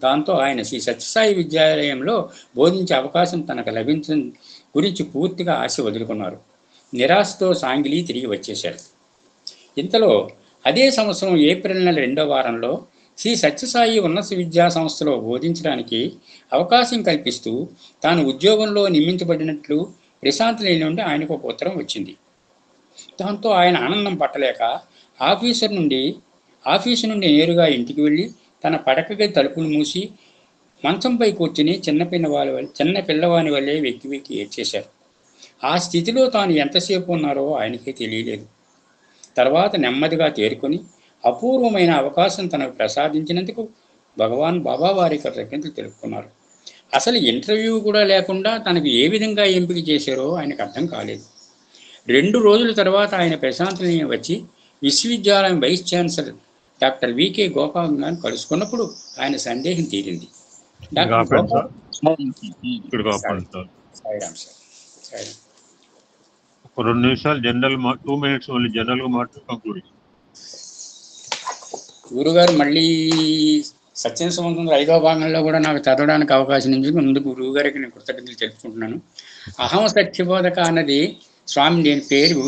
దాంతో ఆయన శ్రీ సత్యసాయి విద్యాలయంలో బోధించే అవకాశం తనకు లభించిన గురించి పూర్తిగా ఆశ వదులుకున్నారు. నిరాశతో సాంగిలి తిరిగి వచ్చేశారు. ఇంతలో అదే సంవత్సరం ఏప్రిల్ నెల 2వ వారంలో శ్రీ సత్యసాయి ఉన్నత విద్యా సంస్థలో బోధించడానికి అవకాశం కల్పిస్తూ తాను ఉద్యోగంలో నియమించబడినట్లు ప్రశాంత్ లేని నుండి ఆయనకు ఒక ఉత్తరం వచ్చింది. దాంతో ఆయన ఆనందం పట్టలేక ఆఫీసు నుండి నేరుగా ఇంటికి వెళ్ళి తన పడకగది తలుపులు మూసి మంచంపై కూర్చుని చిన్న పిల్లవాని వల్లే వెక్కి వెక్కి ఏడ్చేశారు. ఆ స్థితిలో తాను ఎంతసేపు ఉన్నారో ఆయనకే తెలియలేదు. తర్వాత నెమ్మదిగా తేరుకొని అపూర్వమైన అవకాశం తనకు ప్రసాదించినందుకు భగవాన్ బాబా వారి కృతజ్ఞతలు తెలుపుకున్నారు. అసలు ఇంటర్వ్యూ కూడా లేకుండా తనకు ఏ విధంగా ఎంపిక చేశారో ఆయనకు అర్థం కాలేదు. 2 రోజుల తర్వాత ఆయన ప్రశాంతని వచ్చి విశ్వవిద్యాలయం vice chancellor doctor VK Gopal గారిని కలుసుకున్నప్పుడు ఆయన సందేహం తీరింది. ఒక 2 నిమిషాలు జనరల్ 2 minutes ఓన్లీ జనరల్ గా మాట్లాడి కంక్లూడ్. గురుగారు మళ్ళీ సత్యం సంబంధం 5వ భాగంలో కూడా నాకు చదవడానికి అవకాశం నుంచి ముందు గురువు గారికి నేను కృతజ్ఞతలు తెలుసుకుంటున్నాను. అహం సత్యబోధక అన్నది స్వామి నేను పేరు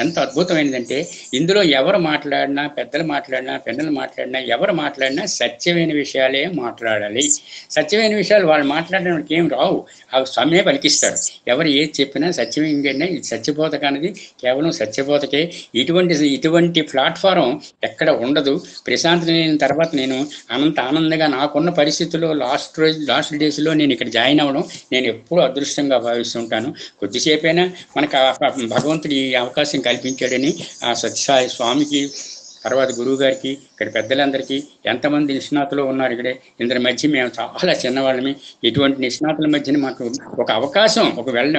ఎంత అద్భుతమైనదంటే ఇందులో ఎవరు మాట్లాడినా పెద్దలు మాట్లాడినా పిల్లలు మాట్లాడినా ఎవరు మాట్లాడినా సత్యమైన విషయాలే మాట్లాడాలి. సత్యమైన విషయాలు వాళ్ళు మాట్లాడడానికి ఏం రావు, అవి స్వామే పలికిస్తారు. ఎవరు ఏది చెప్పినా సత్యమైందంటే ఇది సత్యబోధక అనేది కేవలం సత్యబోధకే. ఇటువంటి ప్లాట్ఫారం ఎక్కడ ఉండదు. ప్రశాంత్ అయిన తర్వాత నేను అనంత ఆనందంగా నాకున్న పరిస్థితుల్లో లాస్ట్ డేస్లో నేను ఇక్కడ జాయిన్ అవ్వడం నేను ఎప్పుడూ అదృష్టంగా భావిస్తుంటాను. కొద్దిసేపైనా మనకు భగవంతుడు ఈ అవకాశం కల్పించాడని ఆ సత్యసాయి స్వామికి, తర్వాత గురువు గారికి, ఇక్కడ పెద్దలందరికీ, ఎంతమంది నిష్ణాతులు ఉన్నారు ఇక్కడే, ఇందరి మధ్య మేము చాలా చిన్నవాళ్ళమి. ఇటువంటి నిష్ణాతుల మధ్యన మాకు ఒక అవకాశం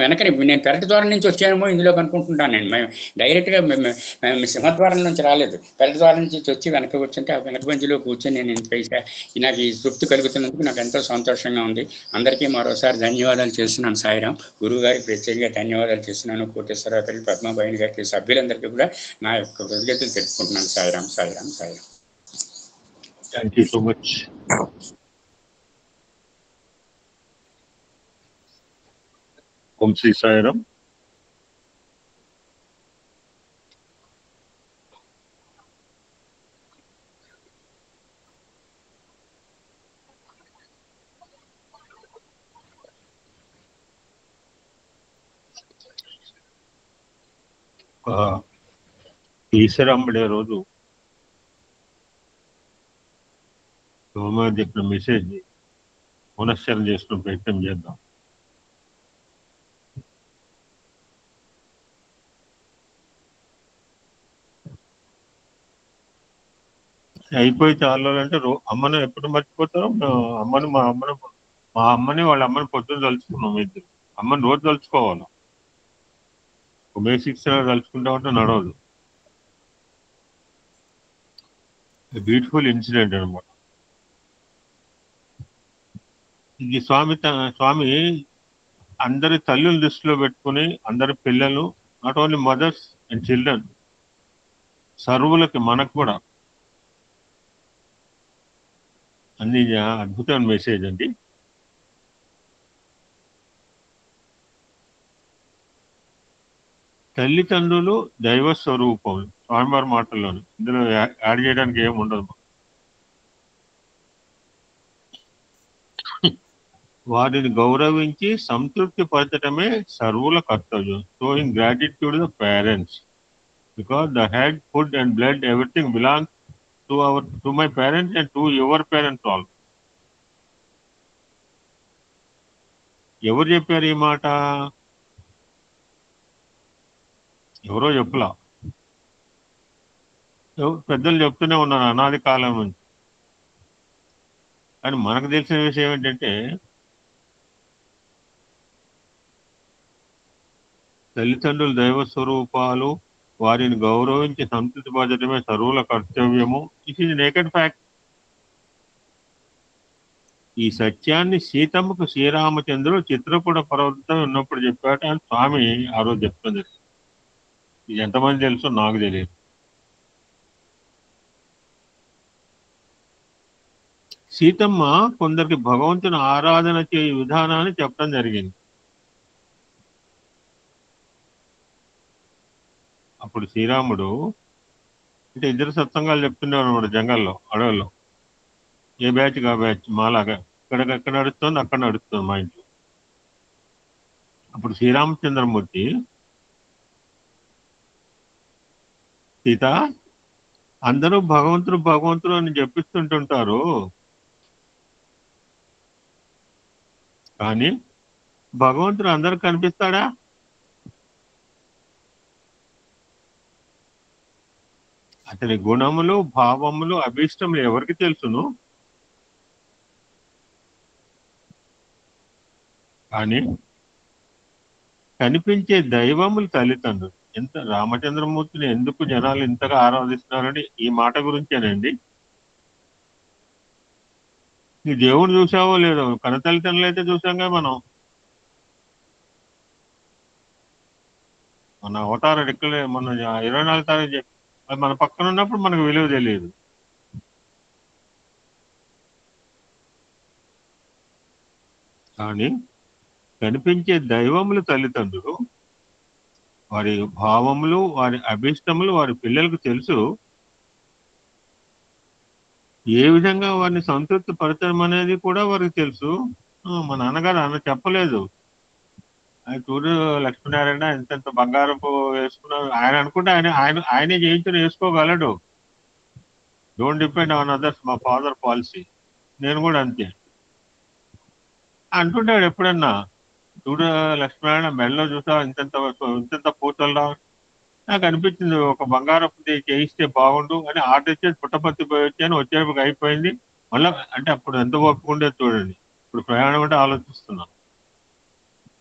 వెనకని నేను పెరటి ద్వారం నుంచి వచ్చానేమో ఇందులో కనుక్కుంటుంటాను. నేను మేము డైరెక్ట్గా సింహద్వారం నుంచి రాలేదు, పెరటి ద్వారం నుంచి వచ్చి వెనక కూర్చుంటే ఆ వెనక బంజిలో కూర్చొని నేను నాకు ఈ తృప్తి కలుగుతున్నందుకు నాకు ఎంతో సంతోషంగా ఉంది. అందరికీ మరోసారి ధన్యవాదాలు చేస్తున్నాను. సాయిరాం. గురువు గారికి ప్రత్యేకంగా ధన్యవాదాలు చేస్తున్నాను. కోటేశ్వరరావు గారికి, పద్మాబాయిని గారికి, సభ్యులందరికీ కూడా నా యొక్క కృతజ్ఞతలు తెలుపుకుంటున్నాను. Sairam, Sairam, Sairam. Thank you so much. Om Sri Sairam. ఈశ్వరంబడే రోజు సోమవారం చెప్పిన మెసేజ్ పునశ్చరణ చేసుకునే ప్రయత్నం చేద్దాం. అయిపోయి చాలా అంటే అమ్మను ఎప్పుడు మర్చిపోతారో మా అమ్మని వాళ్ళ అమ్మని పొద్దున్న తలుచుకున్నాం. ఇద్దరు అమ్మని రోజు తలుచుకోవాలి. బేసిక్స్ తలుచుకుంటా ఉంటే నడవదు. బ్యూటిఫుల్ ఇన్సిడెంట్ అనమాట ఇది. స్వామి అందరి తల్లులు దృష్టిలో పెట్టుకుని అందరి పిల్లలు, not only mothers and children, సర్వులకి మనకు కూడా అన్ని అద్భుతమైన మెసేజ్ అండి. తల్లిదండ్రులు దైవ స్వరూపం స్వామివారి మాటల్లోని, ఇందులో యాడ్ చేయడానికి ఏమి ఉండదు. వారిని గౌరవించి సంతృప్తి పరచడమే సర్వుల కర్తవ్యం. Showing gratitude the parents because the head, food and blood everything belongs to my parents and to your parents all. ఎవరు చెప్పారు ఈ మాట? ఎవరో చెప్పలా, పెద్దలు చెప్తూనే ఉన్నారు అనాది కాలం నుంచి. కానీ మనకు తెలిసిన విషయం ఏంటంటే తల్లిదండ్రులు దైవ స్వరూపాలు, వారిని గౌరవించి సంతృప్తి పరచడమే సర్వుల కర్తవ్యము. It is naked fact. ఈ సత్యాన్ని సీతమ్మకు శ్రీరామచంద్రుడు చిత్రకూట పర్వతం ఉన్నప్పుడు చెప్పాట అని స్వామి ఆ రోజు చెప్తుంది. ఇది ఎంతమంది తెలుసో నాకు తెలియదు. సీతమ్మ కొందరికి భగవంతుని ఆరాధన చేయు విధానాన్ని చెప్పడం జరిగింది. అప్పుడు శ్రీరాముడు అంటే ఇద్దరు సత్సంగాలు చెప్తున్నారు అన్నమాట జంగల్లో, అడవుల్లో. ఏ బ్యాచ్ కా బ్యాచ్ మాలాగా ఎక్కడ నడుస్తుంది అక్కడ నడుస్తుంది మా ఇంట్లో. అప్పుడు శ్రీరామచంద్రమూర్తి, సీత అందరూ భగవంతుడు అని చెప్పిస్తుంటుంటారు, కానీ భగవంతుడు అందరికి కనిపిస్తాడా? అతని గుణములు, భావములు, అభీష్టములు ఎవరికి తెలుసును? కానీ కనిపించే దైవములు తల్లిదండ్రులు. ఎంత రామచంద్రమూర్తిని ఎందుకు జనాలు ఇంతగా ఆరాధిస్తున్నారని ఈ మాట గురించేనండి. ఈ దేవుడు చూసావో లేదో, కన తల్లిదండ్రులు అయితే చూసాంగా మనం. మన అవతార ఎక్కలే మన 24 తారీఖు మన పక్కన ఉన్నప్పుడు మనకు విలువ తెలియదు. కానీ కనిపించే దైవములు తల్లిదండ్రులు, వారి భావములు, వారి అభీష్టములు వారి పిల్లలకు తెలుసు. ఏ విధంగా వారిని సంతృప్తి పరచడం అనేది కూడా వారికి తెలుసు. మా నాన్నగారు చెప్పలేదు. చూడు లక్ష్మీనారాయణ ఎంతెంత బంగారపు వేసుకున్నాడు ఆయన అనుకుంటే ఆయనే చేయించుని వేసుకోగలడు. డోంట్ డిపెండ్ ఆన్ అదర్స్, మా ఫాదర్ పాలసీ. నేను కూడా అంతే అంటుంటాడు ఎప్పుడన్నా. చూడు లక్ష్మీనారాయణ మెడలో చూసా ఇంతంత పూతల్లో నాకు అనిపించింది ఒక బంగారపు చేయిస్తే బాగుండు అని ఆర్డర్ ఇచ్చేది. పుట్టపర్తి పోయి వచ్చాను, వచ్చేటప్పుడు అయిపోయింది. మళ్ళీ అంటే అప్పుడు ఎంత ఒప్పుకుండేది చూడండి. ఇప్పుడు ప్రయాణం అంటే ఆలోచిస్తున్నాను.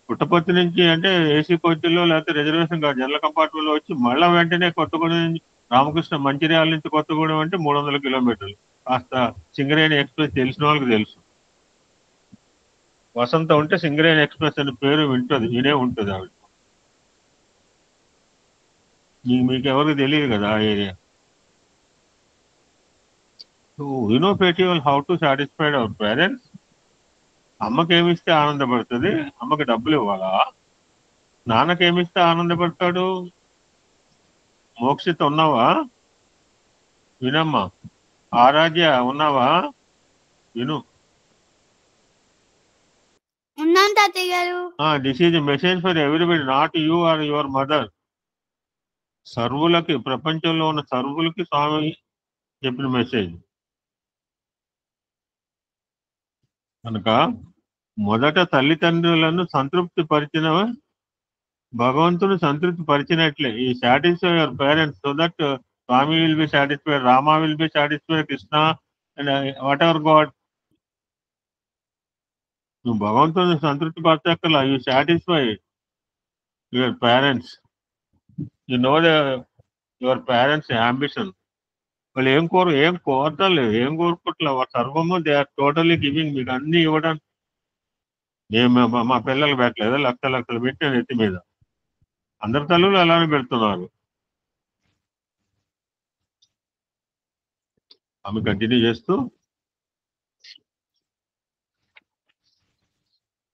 పుట్టపర్తి నుంచి అంటే ఏసీ కోచ్లో లేకపోతే రిజర్వేషన్ జనరల్ కంపార్ట్మెంట్లో వచ్చి మళ్ళీ వెంటనే కొత్తగూడెం నుంచి రామకృష్ణ మంచిర్యాల నుంచి కొత్తగూడెం అంటే 300 కిలోమీటర్లు. కాస్త సింగరేణి ఎక్స్ప్రెస్ తెలిసిన వాళ్ళకి తెలుసు. వసంత ఉంటే సింగరేణి ఎక్స్ప్రెస్ అనే పేరు వినే ఉంటుంది ఆవిడ. మీకు ఎవరికి తెలియదు కదా ఆ area. Festival how to satisfied our parents. అమ్మకి ఏమిస్తే ఆనందపడుతుంది, అమ్మకి డబ్బులు ఇవ్వాలా? నాన్నకి ఏమిస్తే ఆనందపడతాడు? మోక్షిత ఉన్నావా? వినమ్మా. ఆరాధ్య ఉన్నావా? విను. ఉన్నాను తాతయ్య గారు. This is message for everybody, not you or your mother. సర్వులకి, ప్రపంచంలో ఉన్న సర్వులకి స్వామి చెప్పిన మెసేజ్ కనుక మొదట తల్లిదండ్రులను సంతృప్తి పరిచిన భగవంతుని సంతృప్తి పరిచినట్లే. ఈ satisfy your parents so that Swami will be satisfied, Rama will be satisfied, Krishna and whatever god. నువ్వు భగవంతుని సంతృప్తి పరచక్కల, you satisfy your parents. You know your parents ambition. వాళ్ళు ఏం కోరతలేదు, ఏం కోరుకోవట్లేదు. వారు సర్వము దే ఆర్ టోటలీ గివింగ్. మీకు అన్ని ఇవ్వడానికి మేము మా పిల్లలు పెట్టలేదు, లక్షలు పెట్టి నెత్తి మీద. అందరి తల్లులు అలానే పెడుతున్నారు. ఆమె కంటిన్యూ చేస్తూ,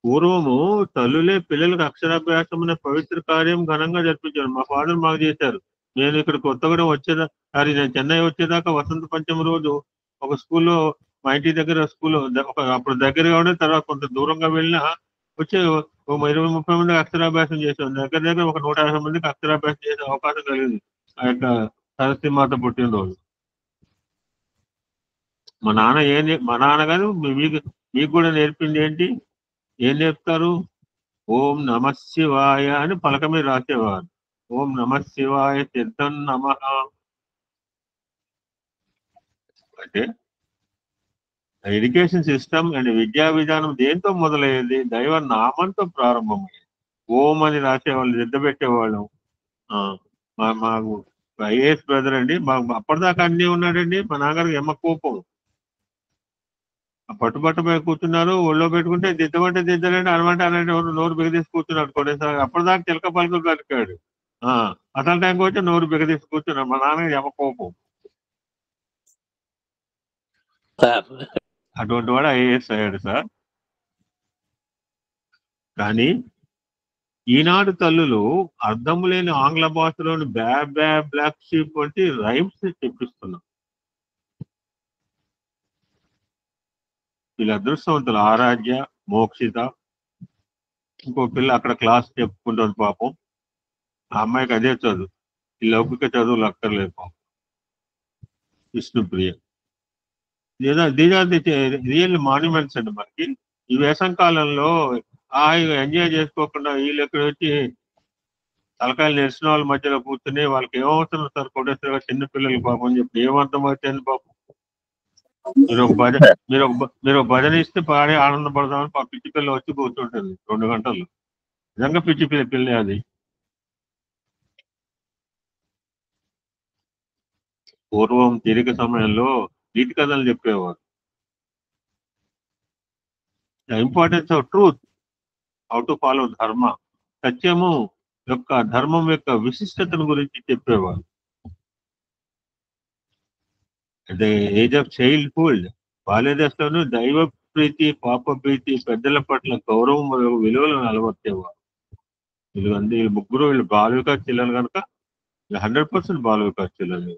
పూర్వము తల్లులే పిల్లలకు అక్షరాభ్యాసం అనే పవిత్ర కార్యం ఘనంగా జరిపించారు. మా ఫాదర్ మాకు చేశారు. నేను ఇక్కడ కొత్తగూడెం వచ్చేదాకా, నేను చెన్నై వచ్చేదాకా వసంత పంచమి రోజు ఒక స్కూల్లో మా ఇంటి దగ్గర స్కూల్ అప్పుడు దగ్గరగా ఉండే, తర్వాత కొంత దూరంగా వెళ్ళినా వచ్చి 20-30 మందికి అక్షరాభ్యాసం చేసాం. దగ్గర దగ్గర ఒక 150 మందికి అక్షరాభ్యాసం చేసే అవకాశం కలిగింది ఆ యొక్క సరస్వతి మాత పుట్టినరోజు. మా నాన్న గారు మీకు కూడా నేర్పింది ఏంటి? ఏం నేర్పుతారు? ఓం నమ శివాయ అని పలక మీద రాసేవారు. ఓం నమ శివాయ సిద్ధం నమః అంటే ఎడ్యుకేషన్ సిస్టమ్ అండ్ విద్యా విధానం దేంతో మొదలయ్యేది? దైవ నామంతో ప్రారంభమయ్యేది. ఓం అని రాసేవాళ్ళు, దిద్ద పెట్టేవాళ్ళం. మాకు ఐఏఎస్ బ్రదర్ అండి, మాకు అప్పటిదాకా అన్నీ ఉన్నాడండి. మా నాన్నగారికి ఎమ్మ కోపం. పట్టుబట్టపై కూర్చున్నారు, ఒళ్ళో పెట్టుకుంటే దిద్దమంటే దిద్దలండి, అనమంటే అనంటే నోరు బిగదీసి కూర్చున్నాడు కొన్నిసార్లు. అప్పటిదాకా చిలక పలుకు కనుకాడు. అసలు టైంకి వచ్చి నోరు బిగదీసి కూర్చున్నాడు. మా నాన్నగారికి ఎమ్మ కోపం. అటువంటి వాడు ఐఏఎస్ అయ్యాడు సార్. కానీ ఈనాడు తల్లులు అర్థం లేని ఆంగ్ల భాషలోని బ్లాక్ షీప్ వంటి రైమ్స్ చెప్పిస్తున్నారు. వీళ్ళ అదృష్టవంతులు ఆరాధ్య, మోక్షిత, ఇంకో పిల్ల అక్కడ క్లాస్ చెప్పుకుంటుంది పాపం. ఆ అమ్మాయికి అదే చదువు, ఈ లౌకిక చదువులు అక్కర్లేదు పాపం. Vishnupriya. These are the real monuments అండి మనకి. ఈ వేసంకాలంలో హాయిగా ఎంజాయ్ చేసుకోకుండా వీళ్ళు ఎక్కడ వచ్చి తలకాయలు నెరిసిన వాళ్ళ మధ్యలో కూర్చుని వాళ్ళకి ఏమవుతుంది సార్ కొట్టేస్తారు చిన్న పిల్లలు పాపం అని చెప్పి ఏమర్థం అవుతుంది పాపం. మీరు ఒక భజన ఇస్తే పాడి ఆనందపడదామని పిచ్చి పిల్ల వచ్చి కూర్చుంటుంది 2 గంటలు. నిజంగా పిచ్చి పిల్ల అది. పూర్వం తీరిక సమయంలో నీతి కథలు చెప్పేవారు. The importance of truth, how to follow ధర్మ, సత్యము యొక్క ధర్మం యొక్క విశిష్టతను గురించి చెప్పేవారు. అదే ఏజ్ ఆఫ్ చైల్డ్హుడ్, బాల్యదశలోను దైవ ప్రీతి, పాప ప్రీతి, పెద్దల పట్ల గౌరవం మరియు విలువలను అలవర్చేవారు. వీళ్ళు ముగ్గురు బాల వికాస్ పిల్లలు కనుక 100% బాల వికాస్ పిల్లలు.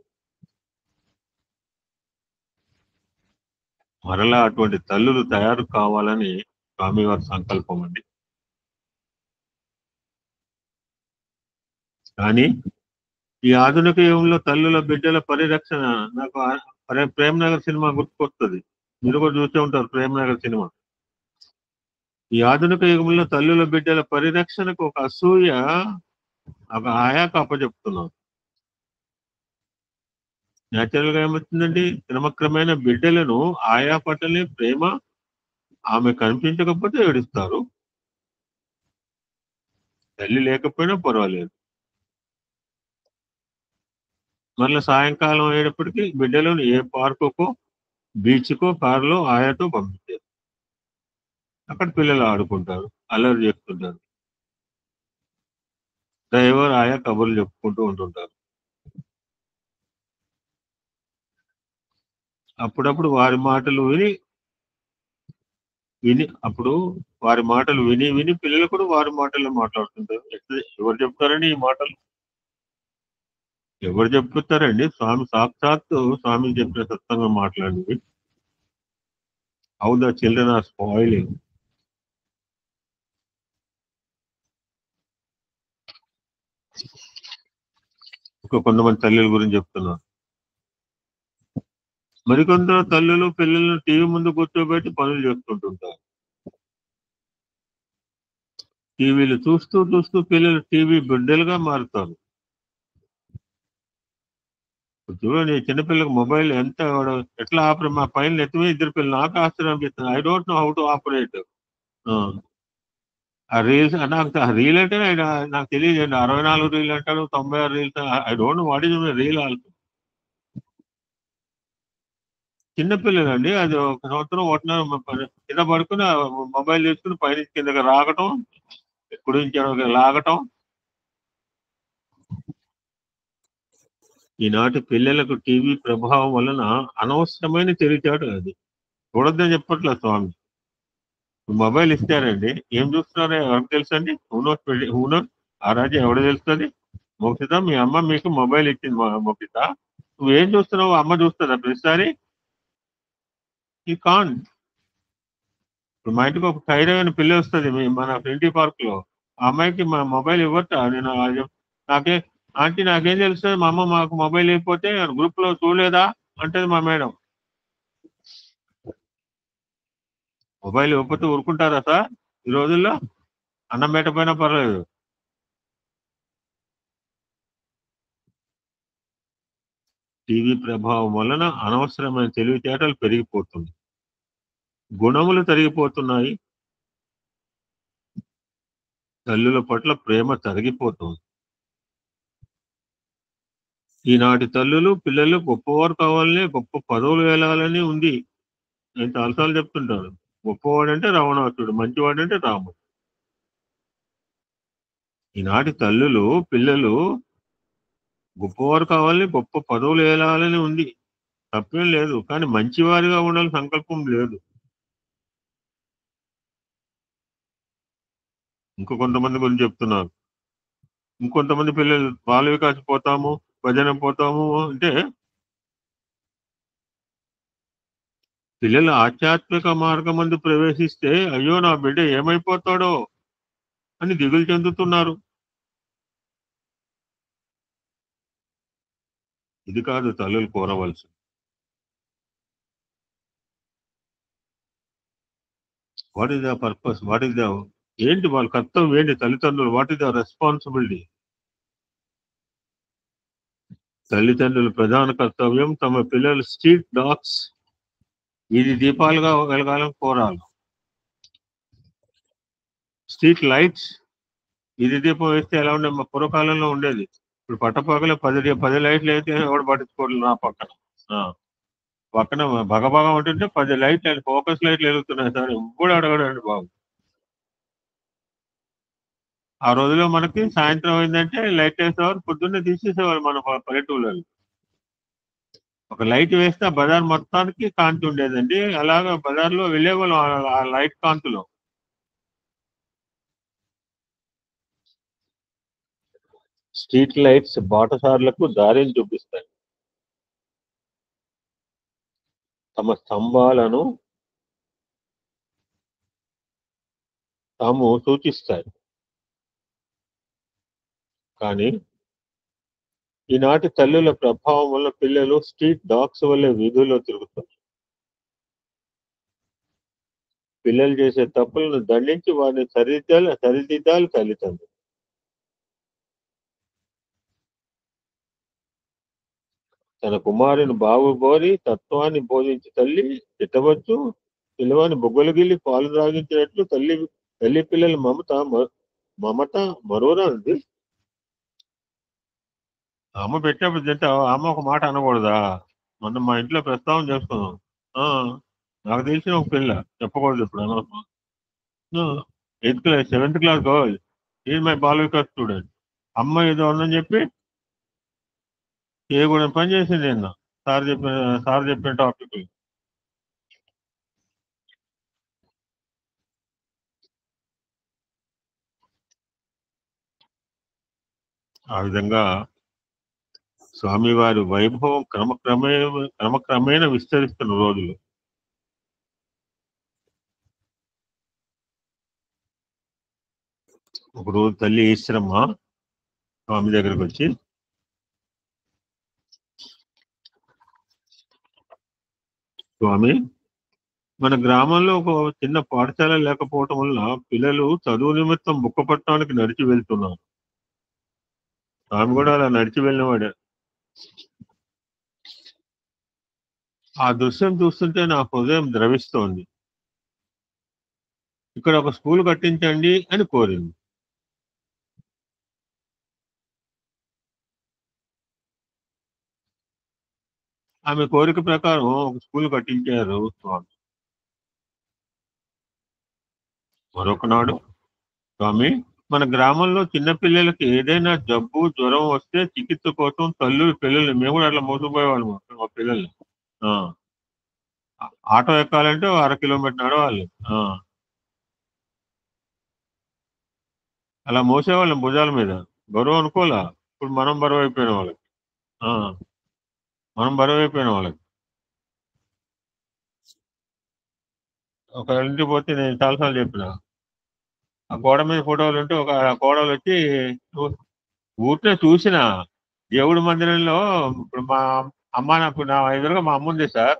మరలా అటువంటి తల్లులు తయారు కావాలని స్వామివారి సంకల్పం అండి. కానీ ఈ ఆధునిక యుగంలో తల్లుల బిడ్డల పరిరక్షణ, నాకు ప్రేమ్ నగర్ సినిమా గుర్తుకొస్తుంది. మీరు కూడా చూసే ఉంటారు ప్రేమ్ నగర్ సినిమా. ఈ ఆధునిక యుగంలో తల్లుల బిడ్డల పరిరక్షణకు ఒక అసూయ, ఒక ఆయాక అప్పచెప్తున్నాం. న్యాచురల్ గా ఏమవుతుందండి, క్రమక్రమైన బిడ్డలను ఆయా పట్లనే ప్రేమ, ఆమె కనిపించకపోతే ఏడుస్తారు, తల్లి లేకపోయినా పర్వాలేదు. మళ్ళీ సాయంకాలం అయ్యేటప్పటికీ బిడ్డలను ఏ పార్కుకో, బీచ్కో, కారులో ఆయాతో పంపించారు. అక్కడ పిల్లలు ఆడుకుంటారు, అల్లరి చేస్తుంటారు. డ్రైవర్ ఆయా కబుర్లు చెప్పుకుంటూ ఉంటుంటారు. అప్పుడప్పుడు వారి మాటలు విని పిల్లలు కూడా వారి మాటలు మాట్లాడుతుంటారు. ఎవరు చెప్తారండి ఈ మాటలు? ఎవరు చెప్తారండి? సాక్షాత్తు స్వామి చెప్పిన సత్సంగం మాట్లాడింది. How the children are spoiling. కొంతమంది తల్లుల గురించి చెప్తున్నారు. మరికొందరు తల్లులు పిల్లలను టీవీ ముందు కూర్చోబెట్టి పనులు చేస్తుంటుంటారు. టీవీలు చూస్తూ చూస్తూ పిల్లలు టీవీ బిడ్డలుగా మారుతారు. చూడండి, చిన్నపిల్లలకు మొబైల్ ఎట్లా ఆపరేట్, మా పైన ఎత్తుమే 2 పిల్లలు. నాకు ఆశ్చర్యం అనిపిస్తుంది. I don't know how to operate ఆ రీల్స్. నాకు రీల్ అంటే నాకు తెలియదు అండి. 64 రీల్ అంటారు, 96 reels. I don't know what is reel also. చిన్నపిల్లలు అండి, అది 1 సంవత్సరం 1.5 కింద పడుకుని మొబైల్ తీసుకుని పైనుంచి కిందకి రాగటం, కుడి నుంచి లాగటం. ఈనాటి పిల్లలకు టీవీ ప్రభావం వలన అనవసరమైన తెలివితేటలు అది. చూడొద్దని చెప్పట్లేదు స్వామి. మొబైల్ ఇస్తారండి, ఏం చూస్తున్నారో ఎవరికి తెలుసండి? హూనో ఆ రాజు ఎవరు తెలుస్తుంది? మోక్షిత, మీ అమ్మ మీకు మొబైల్ ఇచ్చింది. మోక్షిత, నువ్వేం చూస్తున్నావు? అమ్మ చూస్తుందా ప్రతిసారి? ఈ కాన్ ఇప్పుడు మా ఇంటికి ఒక ఖైరా అని పిల్ల వస్తుంది మన ఫ్రెంటీ పార్క్ లో. ఆ అమ్మాయికి మా మొబైల్ ఇవ్వట. నేను నాకే ఆంటీ నాకేం తెలుస్తుంది మా అమ్మ మాకు మొబైల్ ఇవ్వకపోతే గ్రూప్ లో చూడలేదా అంటది మా మేడం. మొబైల్ ఇవ్వకపోతే ఊరుకుంటారా సార్ ఈ రోజుల్లో? అన్నం పెట్టకపోయినా పర్లేదు. టీవీ ప్రభావం వలన అనవసరమైన తెలివితేటలు పెరిగిపోతుంది, గుణములు తరిగిపోతున్నాయి, తల్లుల పట్ల ప్రేమ తరిగిపోతుంది. ఈనాటి తల్లులు పిల్లలు గొప్పవారు కావాలని, గొప్ప పదవులు వెళ్ళాలని ఉంది. నేను చాలాసార్లు చెప్తుంటాను, గొప్పవాడంటే రావణాసుడు, మంచివాడంటే రాముడు. ఈనాటి తల్లులు పిల్లలు గొప్పవారు కావాలని, గొప్ప పదవులు వెళ్ళాలని ఉంది, తప్పేం లేదు. కానీ మంచివారిగా ఉండాలని సంకల్పం లేదు. కొంతమంది గురించి చెప్తున్నారు. ఇంకొంతమంది పిల్లలు బాల వికాస్ పోతాము, భజన పోతాము అంటే పిల్లలు ఆధ్యాత్మిక మార్గమందు ప్రవేశిస్తే అయ్యో నా బిడ్డ ఏమైపోతాడో అని దిగులు చెందుతున్నారు. ఇది కాదు తల్లులు కోరవలసింది. What is the purpose, what is the ఏంటి వాళ్ళ కర్తవ్యం ఏంటి? తల్లిదండ్రులు వాట్ ఈస్ ద రెస్పాన్సిబిలిటీ? తల్లిదండ్రుల ప్రధాన కర్తవ్యం తమ పిల్లలు స్ట్రీట్ డాగ్స్, ఇది దీపాలుగా వెలగాలని కోరాలి. స్ట్రీట్ లైట్స్, ఇది దీపం వేస్తే ఎలా ఉండే మా పూర్వకాలంలో ఉండేది. ఇప్పుడు పట్టపగల 10 లైట్లు అయితే ఎవడు పట్టించుకోవట్లేదు. నా పక్కన భగభగం ఉంటుంటే 10 లైట్లు, ఫోకస్ లైట్లు వెలుగుతున్నాయి సార్, ఎప్పుడు అడగడండి బాబు. ఆ రోజులో మనకి సాయంత్రం అయిందంటే లైట్ వేసేవారు, పొద్దున్నే తీసేసేవారు మన పల్లెటూళ్ళలో. ఒక లైట్ వేస్తే ఆ బజార్ మొత్తానికి కాంతి ఉండేదండి. అలాగా బజార్లో వెళ్ళేవాళ్ళం ఆ లైట్ కాంతిలో. స్ట్రీట్ లైట్స్ బాటసారులకు దారిని చూపిస్తాయి, తమ స్తంభాలను తాము సూచిస్తాయి. కానీ ఈనాటి తల్లుల ప్రభావం వల్ల పిల్లలు స్ట్రీట్ డాగ్స్ వల్ల వీధుల్లో తిరుగుతారు. పిల్లలు చేసే తప్పులను దండించి వారిని సరిదిద్దాలి తల్లిదండ్రులు. తన కుమారుని బాగుబోరి తత్వాన్ని బోధించి తల్లి తిట్టవచ్చు, పిల్లవాని బొగ్గలు గిల్లి పాలు త్రాగించినట్లు తల్లి పిల్లల మమత మరోరాంది. అమ్మ పెట్టినప్పుడు తింటే అమ్మ ఒక మాట అనకూడదా? మొన్న మా ఇంట్లో ప్రస్తావన చేసుకున్నాం. నాకు తెలిసిన ఒక పిల్ల, చెప్పకూడదు ఇప్పుడు అనవసరం, 8th class 7th class girl, is my Bala Vikas student. అమ్మ ఏదో ఉందని చెప్పి చేయకూడని పని చేసింది నిన్న సార్ చెప్పిన టాపిక్. ఆ విధంగా స్వామివారి వైభవం క్రమక్రమేణ విస్తరిస్తున్న రోజులు. ఒకరోజు తల్లి ఈశ్వరమ్మ స్వామి దగ్గరకు వచ్చి, స్వామి, మన గ్రామంలో ఒక చిన్న పాఠశాల లేకపోవటం వల్ల పిల్లలు చదువు నిమిత్తం బుక్కపట్నానికి నడిచి వెళ్తున్నారు. స్వామి కూడా అలా నడిచి వెళ్ళినవాడే. ఆ దృశ్యం చూస్తుంటే నా హృదయం ద్రవిస్తోంది. ఇక్కడ ఒక స్కూల్ కట్టించండి అని కోరింది. ఆమె కోరిక ప్రకారం ఒక స్కూల్ కట్టించారు స్వామి. మరొకనాడు, స్వామి, మన గ్రామంలో చిన్నపిల్లలకి ఏదైనా జబ్బు జ్వరం వస్తే చికిత్స కోసం తల్లులు పిల్లల్ని, మేము కూడా అట్లా మోసపోయేవాళ్ళము. మా పిల్లల్ని ఆటో ఎక్కాలంటే 1/2 కిలోమీటర్ నడవాలి. అలా మోసేవాళ్ళం భుజాల మీద. బరువు అనుకోలే. ఇప్పుడు మనం బరువు అయిపోయిన వాళ్ళకి. ఒక ఇంటికి పోతే నేను చాలాసార్లు చెప్పిన ఆ గోడ మీద ఫోటోలు ఉంటే ఒక కోడలు వచ్చి ఊరికే చూసిన దేవుడి మందిరంలో ఇప్పుడు మా అమ్మ నాకు నా ఎదురుగా మా అమ్మ ఉంది సార్.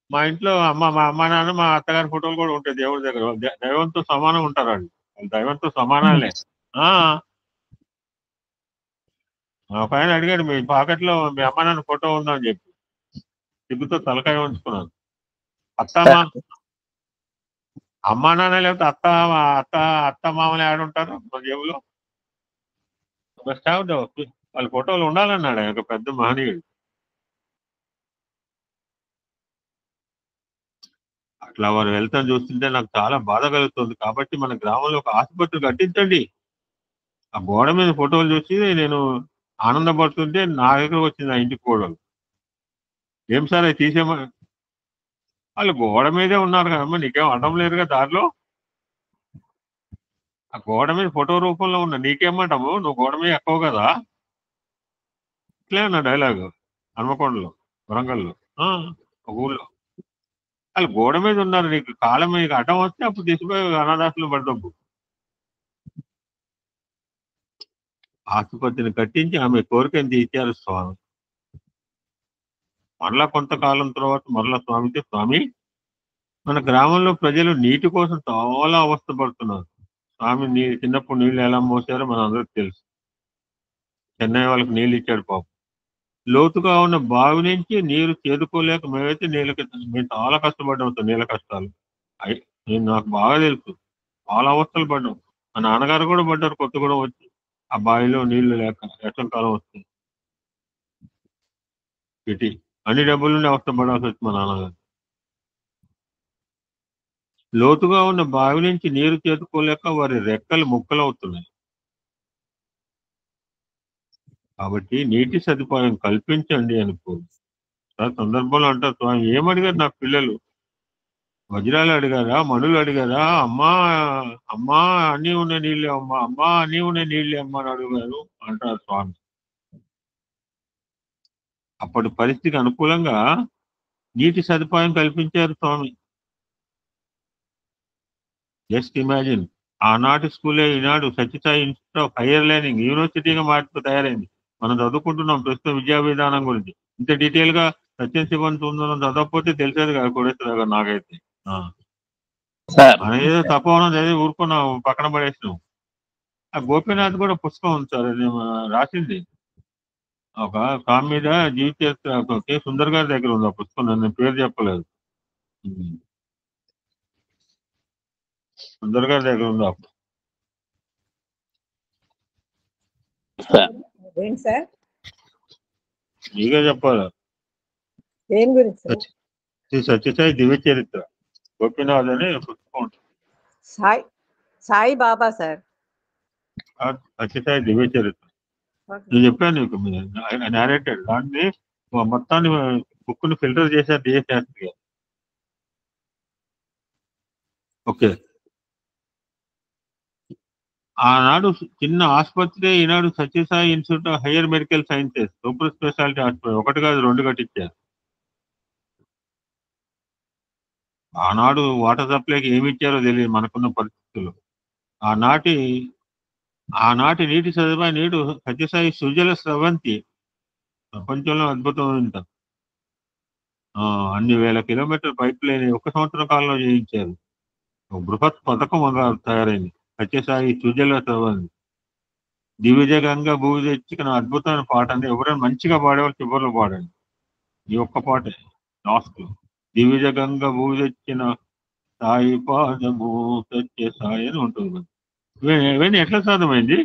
మా ఇంట్లో మా అమ్మ నాన్న మా అత్తగారి ఫోటోలు కూడా ఉంటాయి దేవుడి దగ్గర. దైవంతో సమానం ఉంటారు వాళ్ళు. దైవంతో సమానాలే. ఒక ఆయన అడిగాడు మీ పాకెట్లో మీ అమ్మ నాన్న ఫోటో ఉందని చెప్పి సిగ్గుతో తలకాయ ఉంచుకున్నాను. అమ్మ నాన్న లేకపోతే అత్త మామలు ఆడుంటారు మా జేబులో. బస్ట్ వాళ్ళ ఫోటోలు ఉండాలన్నాడు ఆయన, ఒక పెద్ద మహనీయుడు. అట్లా వారు వెళ్తాం చూస్తుంటే నాకు చాలా బాధ కలుగుతుంది. కాబట్టి మన గ్రామంలో ఒక ఆసుపత్రి కట్టించండి. ఆ గోడ మీద ఫోటోలు చూసి నేను ఆనందపడుతుంటే నా దగ్గర వచ్చింది ఆ ఇంటికి కోడలు. ఏం సార్ అది తీసేమా, వాళ్ళు గోడ మీదే ఉన్నారు కదమ్మా, నీకేం అడ్డం లేదుగా దారిలో. ఆ గోడ మీద ఫోటో రూపంలో ఉన్న నీకేమంటాము, నువ్వు గోడ మీద ఎక్కువ కదా. ఇట్లే ఉన్న డైలాగు హన్మకొండలో, వరంగల్లో, ఒక ఊళ్ళో. వాళ్ళు గోడ మీద ఉన్నారు, నీకు కాలం మీద అడ్డం వస్తే అప్పుడు తీసుకుపోయి అనాథాశ్రమంలో పడదబ్బు. ఆసుపత్రిని కట్టించి ఆమె కోరికను తీర్చారు స్వామి. మరలా కొంతకాలం తర్వాత మరలా స్వామితో, స్వామి మన గ్రామంలో ప్రజలు నీటి కోసం చాలా అవస్థపడుతున్నారు. స్వామి చిన్నప్పుడు నీళ్ళు ఎలా మోసారో మన అందరికి తెలుసు. చెన్నై వాళ్ళకి నీళ్ళు ఇచ్చాడు పాపం. లోతుగా ఉన్న బావి నుంచి నీరు చేదుకోలేక మేమైతే మేము చాలా కష్టపడ్డాం సార్. నీళ్ళ కష్టాలు నాకు బాగా తెలుసు. చాలా అవస్థలు పడ్డాం. మా నాన్నగారు కూడా పడ్డారు కొత్తగూడెం వచ్చి. ఆ బావిలో నీళ్లు లేక వర్షాకాలం వస్తుంది ఇటీ అన్ని డబ్బుల నుండి అవస్థ పడాల్సి వచ్చి మా నాన్నగారు. లోతుగా ఉన్న బావి నుంచి నీరు చేతుకోలేక వారి రెక్కలు ముక్కలవుతున్నాయి. కాబట్టి నీటి సదుపాయం కల్పించండి అనుకో. సందర్భంలో అంటారు స్వామి ఏమడిగారు నా పిల్లలు, వజ్రాలు అడిగారా, మనులు అడిగారా, అమ్మా అన్నీ ఉన్న నీళ్ళే అమ్మా, అమ్మా అన్నీ ఉన్న నీళ్ళే అమ్మా అని అడిగారు అంటారు స్వామి. అప్పటి పరిస్థితికి అనుకూలంగా నీటి సదుపాయం కల్పించారు స్వామి. జస్ట్ ఇమాజిన్, ఆనాటి స్కూలే ఈనాడు Sathya Sai institute of higher learning యూనివర్సిటీగా మార్పు తయారైంది. మనం చదువుకుంటున్నాం ప్రస్తుతం విద్యా విధానం గురించి. ఇంత డీటెయిల్ గా సత్యం శివన్ సుందరం చదవకపోతే తెలిసేది కాదు కూడా నాకైతే. ఏదో తప్పవనం చదివి ఊరుకున్నాం, పక్కన పడేసినాం. ఆ గోపీనాథ్ కూడా పుస్తకం ఉంది సార్, రాసింది ఒక స్వామి మీద జీవిత చరిత్ర కె సుందర్ గారి దగ్గర ఉంది ఆ పుస్తకం. నేను పేరు చెప్పలేదు, సుందర్ గారి దగ్గర ఉంది. నీగా చెప్పాలా సత్యసాయి దివ్య చరిత్ర గోపీనాథ్ అని పుస్తకం ఉంటుంది. సాయి బాబా సార్, సత్యసాయి దివ్య చరిత్ర నేను చెప్పాను నీకు, నేరేటెడ్ దాన్ని మొత్తాన్ని బుక్ ని ఫిల్టర్ చేశారు డిఎస్ శాస్త్రి గారు. ఓకే, ఆనాడు చిన్న ఆసుపత్రి, ఈనాడు Sathya Sai institute of higher medical sciences super speciality hospital. ఒకటి కాదు, రెండు కట్టించారు. ఆనాడు వాటర్ సప్లైకి ఏమి ఇచ్చారో తెలియదు మనకున్న పరిస్థితుల్లో. ఆనాటి నీటి సదుపాయం నీడు సత్యసాయి సుజల స్రవంతి ప్రపంచంలో అద్భుతమైన అన్ని వేల కిలోమీటర్ పైప్ లైన్ 1 సంవత్సరం కాలంలో చేయించారు. బృహత్ పథకం తయారైంది సత్యసాయి సుజల స్రవంతి. దివిజగంగా భూమి తెచ్చిన అద్భుతమైన పాట అంటే ఎవరైనా మంచిగా పాడేవాళ్ళు చివరిలో పాడండి. ఈ ఒక్క పాటే లాస్ట్ లో, దివిజగంగా భూమి తెచ్చిన సాయి పాదము సత్య సాయి అని ఉంటుంది. ఇవన్నీ ఎట్లా సాధ్యమైంది?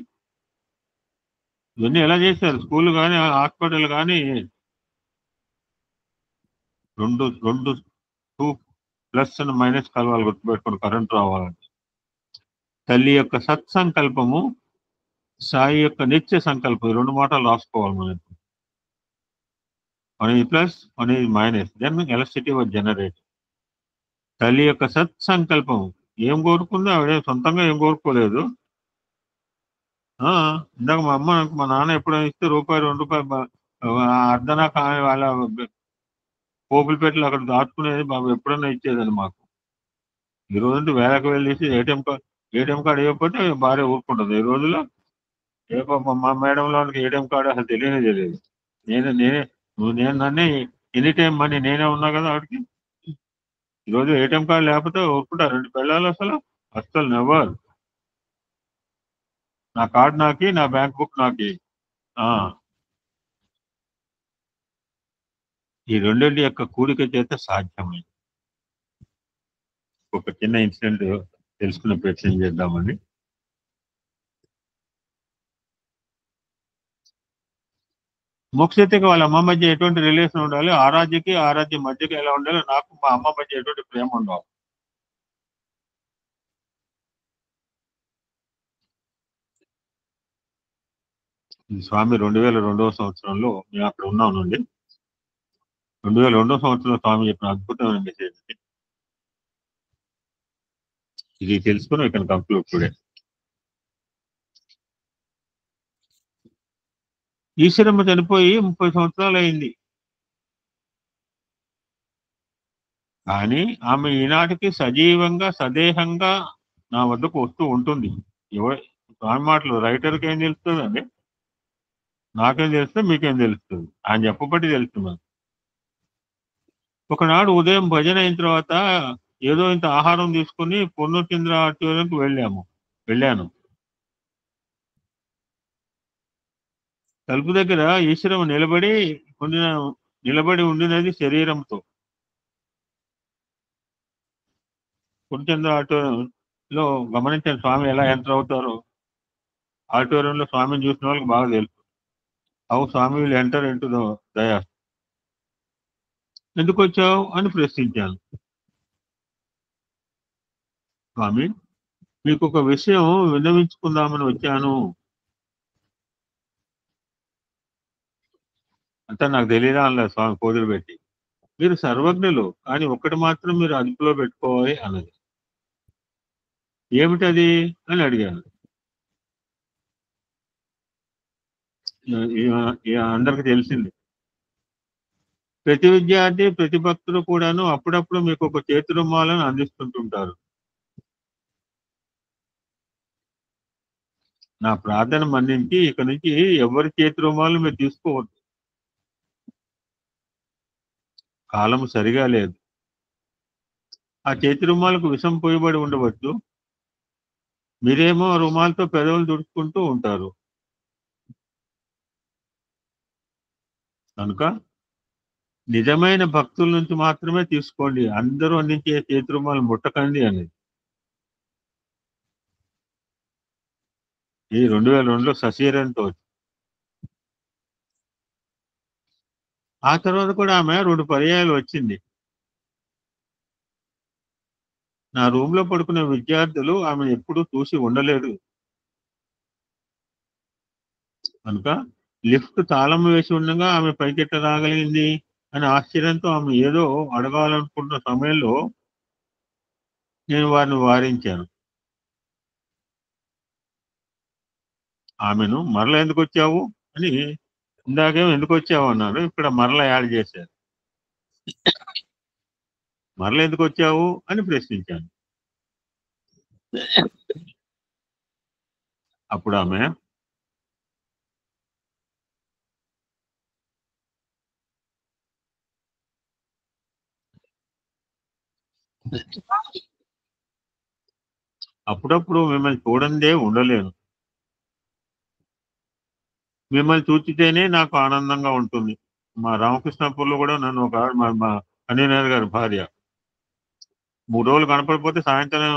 ఇవన్నీ ఎలా చేశారు? స్కూల్ కానీ హాస్పిటల్ కానీ రెండు 2+ అండ్ మైనస్ కలవాలి గుర్తుపెట్టుకుని కరెంట్ రావాలంటే. తల్లి యొక్క సత్సంకల్పము, సాయి యొక్క నిత్య సంకల్పం, 2 మాటలు రాసుకోవాలి మనకి. 1 plus 1 minus, then electricity was generate. తల్లి యొక్క సత్సంకల్పం ఏం కోరుకుందో ఆవిడ సొంతంగా ఏం కోరుకోలేదు. ఇందాక మా నాన్న ఎప్పుడైనా ఇస్తే రూపాయి 2 రూపాయలు అర్ధనా కానీ వాళ్ళ పోపుల పెట్టలు అక్కడ దాచుకునేది బాబు, ఎప్పుడైనా ఇచ్చేదని మాకు. ఈ రోజు వేలకు వెళ్ళేసి ఏటీఎం కార్డు ఇవ్వకపోతే భార్య ఊరుకుంటుంది. ఈ రోజుల్లో ఏ పాపం మా మేడంలో ఏటీఎం కార్డు అసలు తెలియదు. నేను నన్నే ఎనీ టైం మనీ నేనే ఉన్నా కదా ఆవిడకి. ఈరోజు ఏటీఎం కార్డు లేకపోతే ఊరుకుంటారు 2 పిల్లలు అస్సలు నెవర్. నా కార్డు నాకి, నా బ్యాంక్ బుక్ నాకి. ఈ రెండింటి యొక్క కూడిక చేత సాధ్యమైంది. ఒక చిన్న ఇన్సిడెంట్ తెలుసుకునే ప్రయత్నం చేద్దామని. మోక్షితకి వాళ్ళ అమ్మ మధ్య ఎటువంటి రిలేషన్ ఉండాలి, ఆరాధ్య మధ్యకి ఎలా ఉండాలి, నాకు మా అమ్మ మధ్య ఎటువంటి ప్రేమ ఉండాలి. స్వామి 2002వ సంవత్సరంలో మేము అక్కడ ఉన్నాం నుండి 2002వ సంవత్సరంలో స్వామి చెప్పిన అద్భుతమైన మెసేజ్ ఇది తెలుసుకుని ఇక్కడ కంక్లూడ్ టుడే. ఈశ్వరమ్మ చనిపోయి 30 సంవత్సరాలు అయింది. కానీ ఆమె ఈనాటికి సజీవంగా సదేహంగా నా వద్దకు వస్తూ ఉంటుంది. స్వామి మాటలు రైటర్కి ఏం తెలుస్తుంది అండి? నాకేం తెలుస్తుంది, మీకేం తెలుస్తుంది? ఆయన చెప్పబట్టి తెలుస్తుంది. ఒకనాడు ఉదయం భజన అయిన తర్వాత ఏదో ఇంత ఆహారం తీసుకుని పూర్ణచంద్ర ఆడిటోరియంకి వెళ్ళాను. తలుపు దగ్గర ఈశ్వరమ్మ నిలబడి ఉండినది శరీరంతో. పూర్ణచంద్ర ఆడిటోరియంలో గమనించిన స్వామి ఎలా ఎంటర్ అవుతారో ఆడిటోరియంలో స్వామిని చూసిన వాళ్ళకి బాగా తెలుసు. How Swami will enter into the దయా. ఎందుకు వచ్చావు అని ప్రశ్నించాను. స్వామి, మీకు ఒక విషయం విన్నవించుకుందామని వచ్చాను. అంతా నాకు తెలియదా అన్నది స్వామి కోదులు పెట్టి. మీరు సర్వజ్ఞులు, కానీ ఒక్కటి మాత్రం మీరు అదుపులో పెట్టుకోవాలి అన్నది. ఏమిటది అని అడిగాను. అందరికి తెలిసింది. ప్రతి విద్యార్థి, ప్రతి భక్తులు కూడాను అప్పుడప్పుడు మీకు ఒక చేతి రుమాలను అందిస్తుంటుంటారు. నా ప్రార్థన మన్నించి ఇక నుంచి ఎవరి చేతి రుమాలు మీరు తీసుకోవద్దు. కాలం సరిగా లేదు. ఆ చేతి రుమాలకు విషం పోయబడి ఉండవచ్చు. మీరేమో రుమాలతో పెదవులు దుడుచుకుంటూ ఉంటారు. కనుక నిజమైన భక్తుల నుంచి మాత్రమే తీసుకోండి. అందరూ అందించే చేతి రుమాలు ముట్టకండి అనేది. ఈ 2002లో సశీరంతో. ఆ తర్వాత కూడా ఆమె 2 పర్యాయాలు వచ్చింది. నా రూమ్ లో పడుకునే విద్యార్థులు ఆమె ఎప్పుడూ చూసి ఉండలేదు. కనుక లిఫ్ట్ తాళం వేసి ఉండగా ఆమె పైకెట్ట రాగలిగింది అని ఆశ్చర్యంతో ఆమె ఏదో అడగాలనుకుంటున్న సమయంలో నేను వారిని వారించాను. ఆమెను మరల ఎందుకు వచ్చావు అని, ఇందాకేమో ఎందుకు వచ్చావు అన్నాడు, ఇక్కడ మరల యాడ్ చేశారు. మరల ఎందుకు వచ్చావు అని ప్రశ్నించాను. అప్పుడు ఆమె అప్పుడప్పుడు మిమ్మల్ని చూడందే ఉండలేను. మిమ్మల్ని చూచితేనే నాకు ఆనందంగా ఉంటుంది. మా రామకృష్ణాపూర్లో కూడా నన్ను ఒక మా కన్వీనర్ గారి భార్య 3 రోజులు కనపడిపోతే సాయంత్రం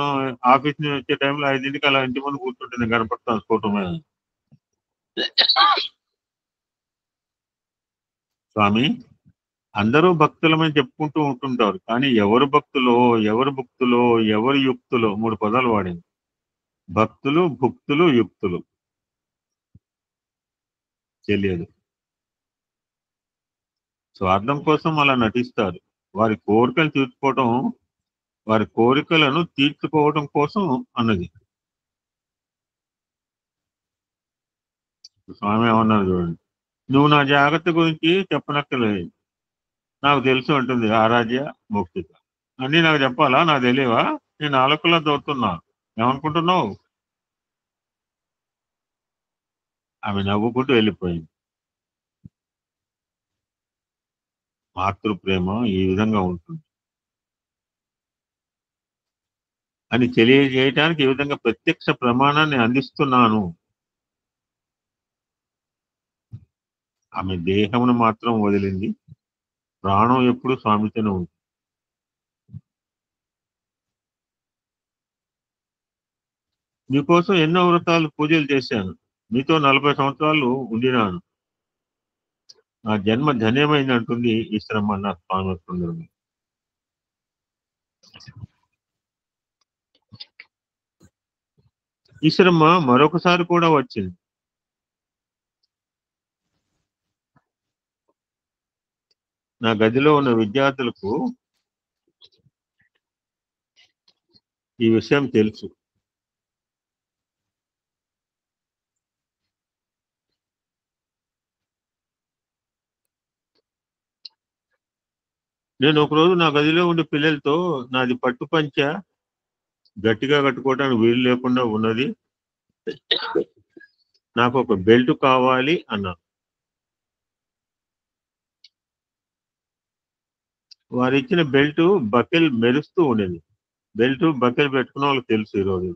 ఆఫీస్ నుంచి వచ్చే టైంలో 5ంటికి అలా ఇంటి ముందు కూర్చుంటుంది, కనపడతాను స్కూటర్ మీద. స్వామి, అందరూ భక్తులమని చెప్పుకుంటూ ఉంటుంటారు, కానీ ఎవరు భక్తులో, ఎవరు యుక్తులో 3 పదాలు వాడింది. భక్తులు, భుక్తులు, యుక్తులు తెలియదు. స్వార్థం కోసం అలా నటిస్తారు. వారి కోరికలను తీర్చుకోవడం కోసం అన్నది. స్వామి ఏమన్నారు చూడండి, నువ్వు నా జాగ్రత్త గురించి చెప్పనక్కర్లేదు, నాకు తెలుసు అంటుంది ఆరాధ్య మోక్షిత. అన్నీ నాకు చెప్పాలా? నాకు తెలియవా నేను ఆలోకలా దోరుతున్నా. ఏమనుకుంటున్నావు? ఆమె నవ్వుకుంటూ వెళ్ళిపోయింది. మాతృ ప్రేమ ఈ విధంగా ఉంటుంది అని తెలియజేయడానికి ఈ విధంగా ప్రత్యక్ష ప్రమాణాన్ని అందిస్తున్నాను. ఆమె దేహమును మాత్రం వదిలింది, ప్రాణం ఎప్పుడు స్వామితోనే ఉంది. మీకోసం ఎన్నో వ్రతాలు పూజలు చేశాను, మీతో 40 సంవత్సరాలు ఉండినాను. నా జన్మ ధన్యమైంది అంటుంది ఈశ్వరమ్మ నా స్వామి వస్తుండరు. ఈశ్వరమ్మ మరొకసారి కూడా వచ్చింది. నా గదిలో ఉన్న విద్యార్థులకు ఈ విషయం తెలుసు. నేను ఒకరోజు నా గదిలో ఉండే పిల్లలతో నాది పట్టు పంచ గట్టిగా కట్టుకోవడానికి వీలు లేకుండా ఉన్నది, నాకు ఒక బెల్ట్ కావాలి అన్నాను. వారు ఇచ్చిన బెల్ట్ బకెల్ మెరుస్తూ ఉండేది. బెల్ట్ బకెల్ పెట్టుకున్న వాళ్ళకి తెలుసు ఈరోజు.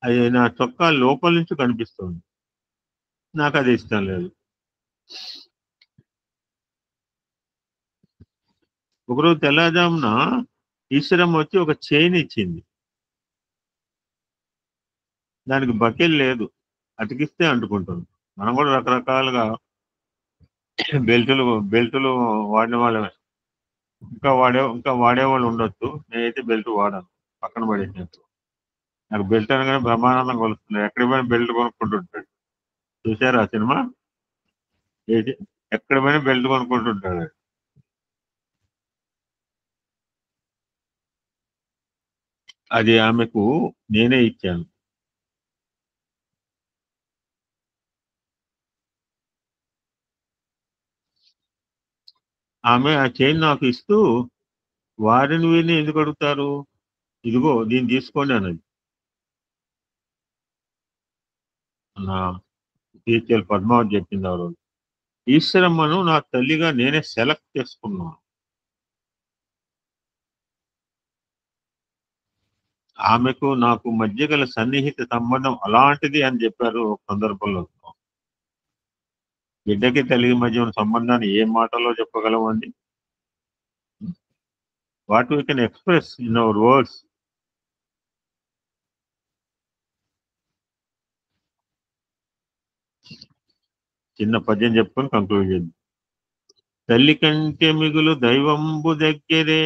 అది నా చొక్కా లోపల నుంచి కనిపిస్తుంది. నాకు అది ఇష్టం లేదు. ఒకరోజు తెల్లజామున ఈశ్వరమ్మ వచ్చి ఒక చైన్ ఇచ్చింది. దానికి బకెల్ లేదు, అతికిస్తే అంటుకుంటుంది. మనం కూడా రకరకాలుగా బెల్టులు వాడిన వాళ్ళమే. ఇంకా వాడేవాళ్ళు ఉండొచ్చు. నేనైతే బెల్ట్ వాడాను, పక్కన పడేసినట్టు. నాకు బెల్ట్ అనగానే బ్రహ్మానందం కొలుస్తుంది. ఎక్కడ పోయినా బెల్ట్ కొనుక్కుంటుంటాడు. చూసారా ఆ సినిమా? ఎక్కడ పోయినా బెల్ట్ కొనుక్కుంటుంటాడు. అది ఆమెకు నేనే ఇచ్చాను. ఆమె ఆ చైన్ నాకు ఇస్తూ, వారిని వీరిని ఎందుకు అడుగుతారు, ఇదిగో దీన్ని తీసుకోండి అన్నది. నా టీచర్ పద్మావతి చెప్పింది ఆ రోజు. ఈశ్వరమ్మను నా తల్లిగా నేనే సెలెక్ట్ చేసుకున్నాను. ఆమెకు నాకు మధ్య గల సన్నిహిత సంబంధం అలాంటిది అని చెప్పారు ఒక సందర్భంలో. బిడ్డకి తల్లి మధ్య ఉన్న సంబంధాన్ని ఏ మాటలో చెప్పగలమండి? What we can express in our words. చిన్న పద్యం చెప్పుకొని కంక్లూడ్ చేద్దాం. తల్లి కంటే మిగులు దైవంబు దగ్గరే,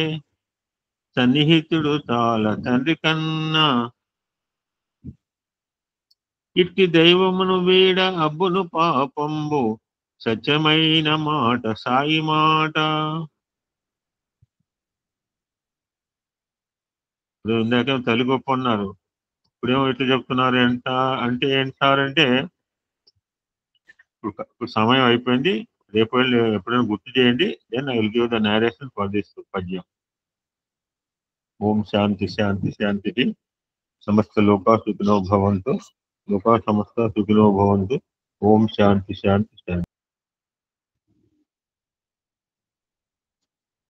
సన్నిహితుడు చాలా తండ్రి కన్నా. ఇట్టి దైవమును వీడ అబ్బును పాపంబు, సత్యమైన మాట సాయి మాట. ఇప్పుడు ఇందాక తల్లి గొప్ప అన్నారు, ఇప్పుడేమో ఇట్లా చెప్తున్నారు ఎంత అంటే ఏంటి సార్ అంటే, ఇప్పుడు సమయం అయిపోయింది, రేపు ఎప్పుడైనా గుర్తు చేయండి. Then I will give the narration for this padyam. ఓం శాంతి శాంతి శాంతి. సమస్త లోకా సుఖినో భవంతు. లోకా సమస్త సుఖినో భవంతు. ఓం శాంతి శాంతి శాంతి.